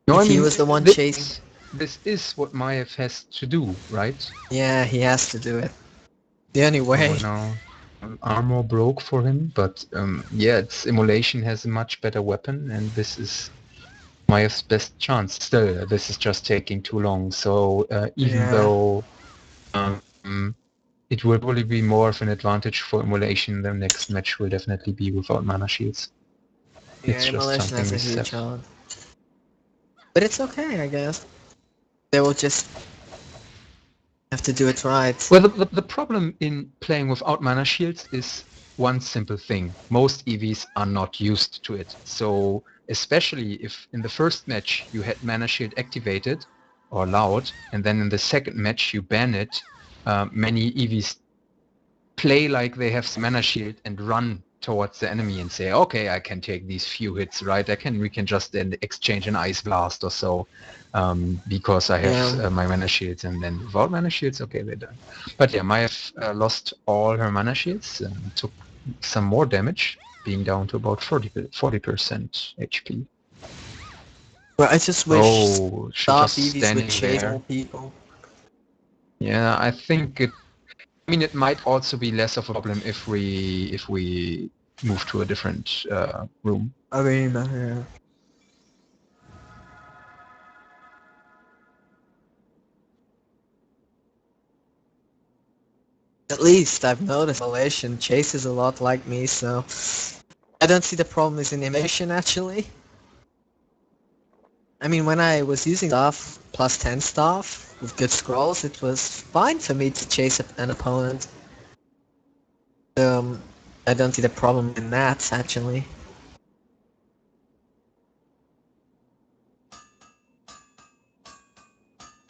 No, if he was the one chasing. This is what Mayhem has to do, right? Yeah, he has to do it. The only way. Oh, no. Armor broke for him, but yeah, Immolation has a much better weapon, and this is Mayhem's best chance. Still, this is just taking too long. So even though it will probably be more of an advantage for Immolation. The next match will definitely be without mana shields. Yeah, It's just Immolation something has a we huge have. odd. But it's okay, I guess. They will just have to do it right. Well, the problem in playing without mana shields is one simple thing. Most EVs are not used to it. So especially if in the first match you had mana shield activated or allowed, and then in the second match you ban it, many EVs play like they have mana shield and run towards the enemy and say, okay, I can take these few hits, right? We can just then exchange an ice blast or so, because I have Yeah. my mana shields, and then without mana shields, okay, they're done. But yeah, Maya lost all her mana shields and took some more damage, being down to about 40% HP. Well, I just wish Oh, she Dark just EVs would standing chase more there. people. Yeah, I mean, it might also be less of a problem if we move to a different room. I mean, yeah. At least I've noticed Immolation chases a lot like me, so I don't see the problem is in animation actually. I mean, when I was using staff plus 10 staff with good scrolls, it was fine for me to chase an opponent. Um, I don't see the problem in that actually.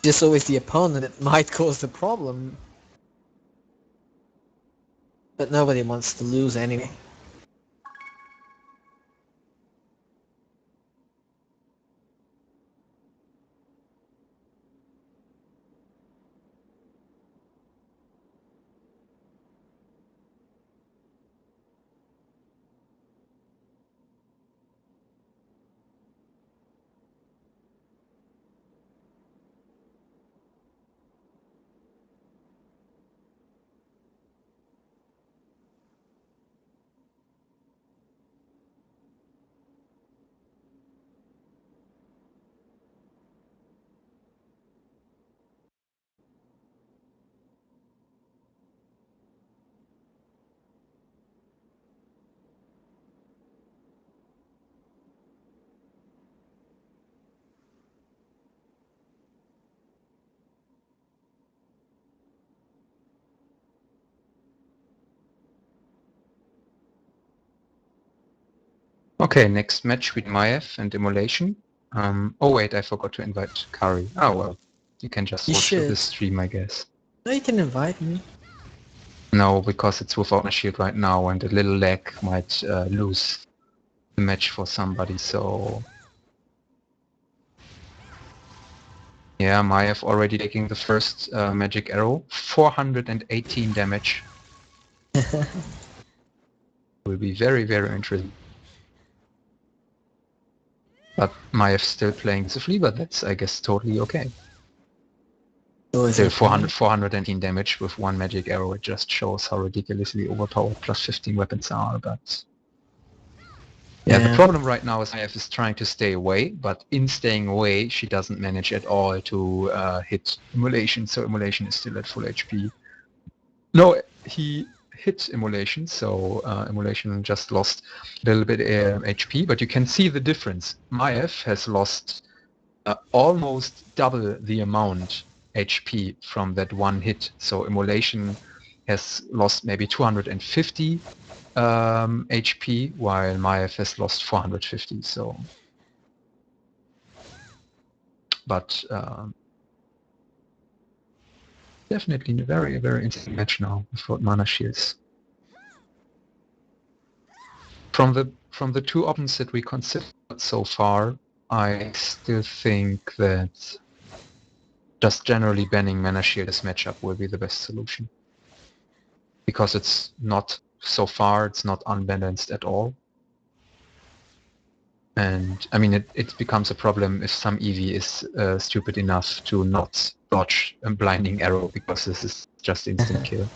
Just always the opponent that might cause the problem. But nobody wants to lose anyway. Okay, next match with Maiev and Immolation. Oh wait, I forgot to invite Kari. Oh well, you can just You watch the should. stream, I guess. No, you can invite me. No, because it's without a shield right now, and a little lag might lose the match for somebody. So yeah, Maiev already taking the first magic arrow, 418 damage. Will be very, very interesting. But Maev's still playing aggressively, but that's, I guess, totally okay. Still 418 damage with one magic arrow. It just shows how ridiculously overpowered plus 15 weapons are, but... Yeah, the problem right now is Maiev is trying to stay away, but in staying away, she doesn't manage at all to hit Immolation, so Immolation is still at full HP. No, he hit Immolation, so Immolation just lost a little bit HP, but you can see the difference. Maiev has lost almost double the amount HP from that one hit. So Immolation has lost maybe 250 HP, while Maiev has lost 450. So, but definitely a very, very interesting match now for mana shields. From the two options that we considered so far, I still think that just generally banning mana shield as matchup will be the best solution. Because it's not, so far, it's not unbalanced at all. And I mean, it becomes a problem if some EV is stupid enough to not dodge a blinding arrow, because this is just instant kill.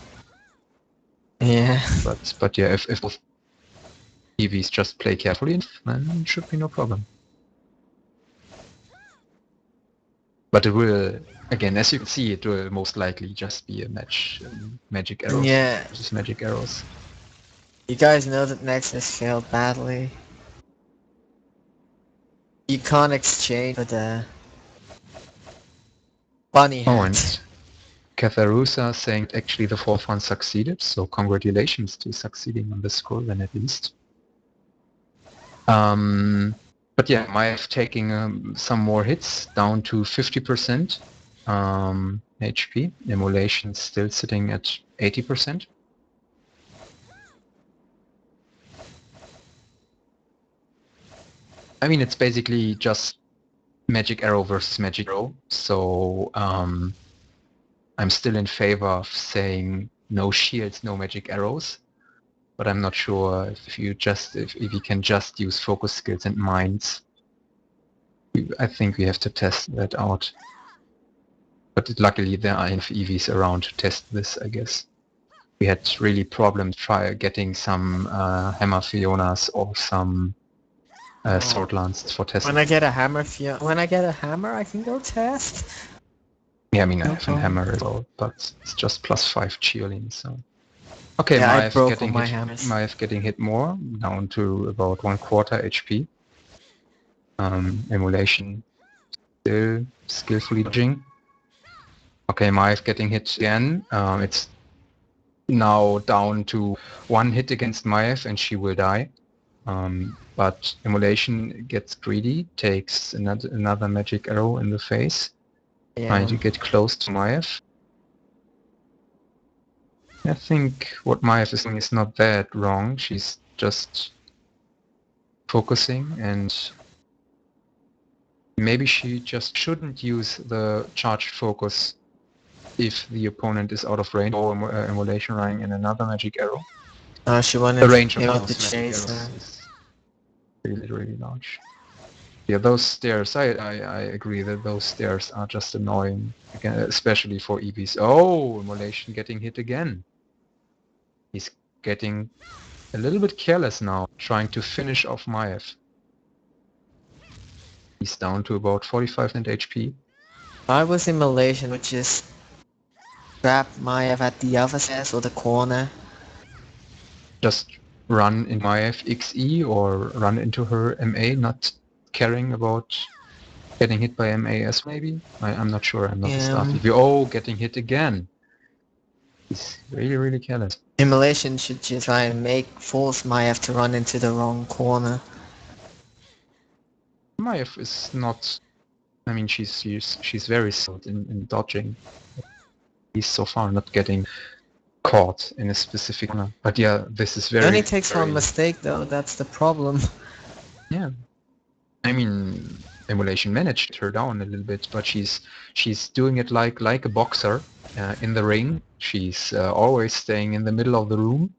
Yeah. But yeah, if both EVs just play carefully, then it should be no problem. But it will Again, as you can see, it will most likely just be a match, magic arrows Yeah, versus magic arrows. you guys know that Nexus failed badly. You can't exchange for the bunny Oh, hat. and Catharusa saying actually the fourth one succeeded, so congratulations to succeeding on this score then at least. But yeah, Maiev taking some more hits down to 50% HP. Emulation still sitting at 80%. I mean, it's basically just magic arrow versus magic arrow. So I'm still in favor of saying no shields, no magic arrows. But I'm not sure if you can just use focus skills and minds. I think we have to test that out. But luckily there are enough EVs around to test this, I guess. We had really problems getting some Hammer Fionas or some Sword Lance for testing. When I get a hammer, I can go test. Yeah, I mean, I No have a problem. hammer as well, but it's just +5 cheerleading, so... Okay, Yeah, I Maiev broke all getting my hit. hammers. Maiev getting hit more, down to about 1/4 HP. Emulation still skillfully dodging. Okay, Maiev getting hit again. It's now down to 1 hit against Maiev and she will die. But Emulation gets greedy, takes another magic arrow in the face, trying to get close to Maiev. I think what Maiev is doing is not that wrong. She's just focusing, and maybe she just shouldn't use the charged focus if the opponent is out of range or Emulation running in another magic arrow. She wanted The range of to those magic chase arrows her. is really, really large. Yeah, those stairs, I agree that those stairs are just annoying, again, especially for EVs. Oh, Immolation getting hit again. He's getting a little bit careless now, trying to finish off Maiev. He's down to about 45% HP. I was in Malaysia, would just grab Maiev at the other stairs or the corner. Just run in Maiev XE or run into her MA, not caring about getting hit by MAS maybe? I'm not sure, I'm not a staff EV. Oh, getting hit again. He's really, really careless. Immolation should just try and force Maiev to run into the wrong corner. Maiev is not... I mean, she's very skilled in dodging. He's so far not getting caught in a specific corner. But yeah, this is very... It only takes one mistake though, that's the problem. Yeah. I mean, Emulation managed her down a little bit, but she's doing it like a boxer in the ring. She's always staying in the middle of the room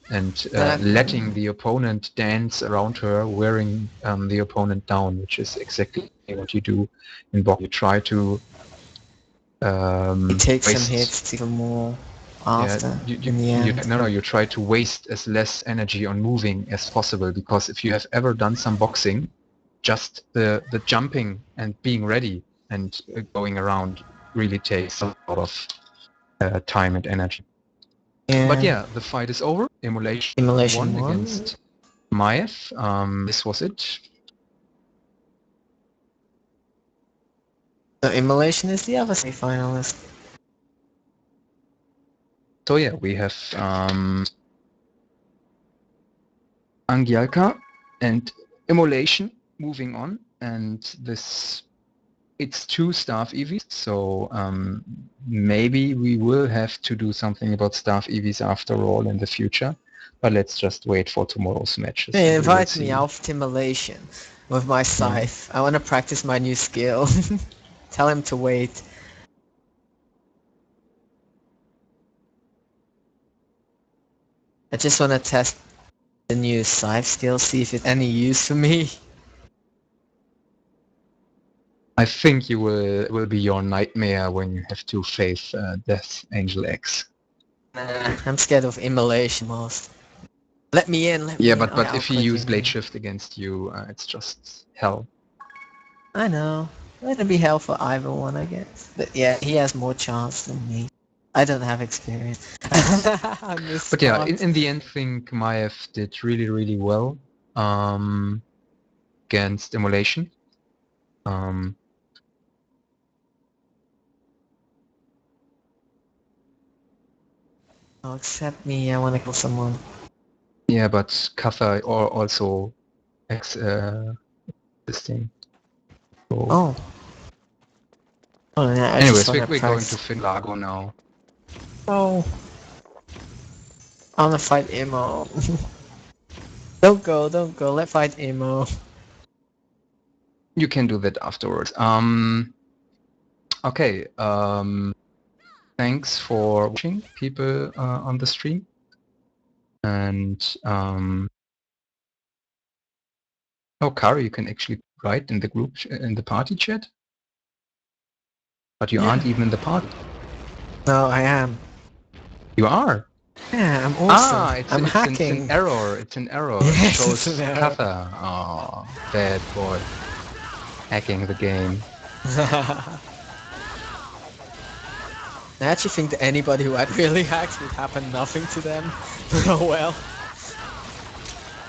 and letting the opponent dance around her, wearing the opponent down, which is exactly what you do in boxing. You try to You take some hits even more after, in the end. you try to waste as less energy on moving as possible, because if you have ever done some boxing, just the jumping and being ready and going around really takes a lot of time and energy. Yeah. But yeah, the fight is over. Immolation won against Maiev. This was it. So Immolation is the other semi-finalist. So yeah, we have Angialka and Immolation moving on, and it's 2 staff EVs, so maybe we will have to do something about staff EVs after all in the future, but let's just wait for tomorrow's matches. Hey, invite me out to Immolation with my scythe. I want to practice my new skill. Tell him to wait. I just want to test the new scythe skill, see if it's any use for me. I think you will be your nightmare when you have to face Death Angel X. Nah, I'm scared of Immolation most. Let me in, let me in. Yeah, but if he uses Blade Shift against you, it's just hell. I know. Let it be hell for either one, I guess. But yeah, he has more chance than me. I don't have experience. I miss But yeah, spots. in the end, I think Maiev did really, really well against Immolation. Oh, accept me, I wanna kill someone. Yeah, but Katha also existing. So, Oh. Oh yeah, I just anyways, saw that we're going to price. Finlago now. Oh. I wanna fight Emo. Don't go, let's fight Emo. You can do that afterwards. Okay. Thanks for watching, people on the stream, and oh, Kari, you can actually write in the group in the party chat, but you aren't even in the party. No, I am. You are. Yeah, I'm awesome. It's I'm it's hacking. an error. It's an error. It Yes, it's shows an error. Katha. Oh, bad boy, hacking the game. I actually think that anybody who had really hacks would happen nothing to them. Oh well.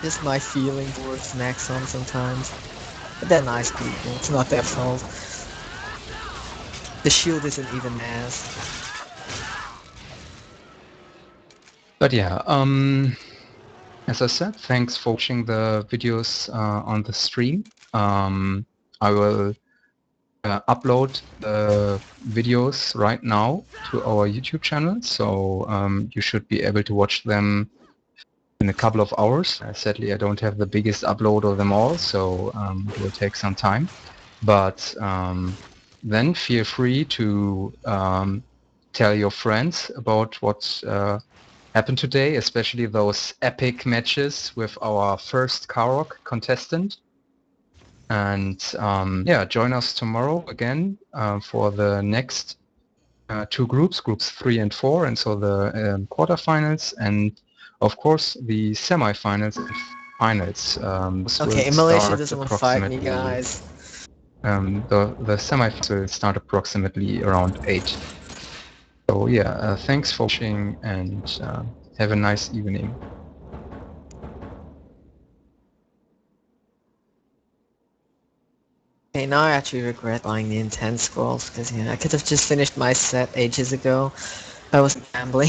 Just my feeling towards Nexon sometimes. But they're nice people. It's not their fault. The shield isn't even theirs. But yeah, as I said, thanks for watching the videos on the stream. I will upload the videos right now to our YouTube channel, so you should be able to watch them in a couple of hours. Sadly, I don't have the biggest upload of them all, so it will take some time. But then feel free to tell your friends about what happened today, especially those epic matches with our first Karok contestant. And yeah, join us tomorrow again for the next two groups 3 and 4, and so the quarterfinals, and of course the semifinals and finals. This will Okay, Malaysia start doesn't want to fight me, approximately. guys. The semifinals will start approximately around 8. So yeah, thanks for watching, and have a nice evening. Okay, now I actually regret buying the intense scrolls because yeah, I could have just finished my set ages ago. I was gambling.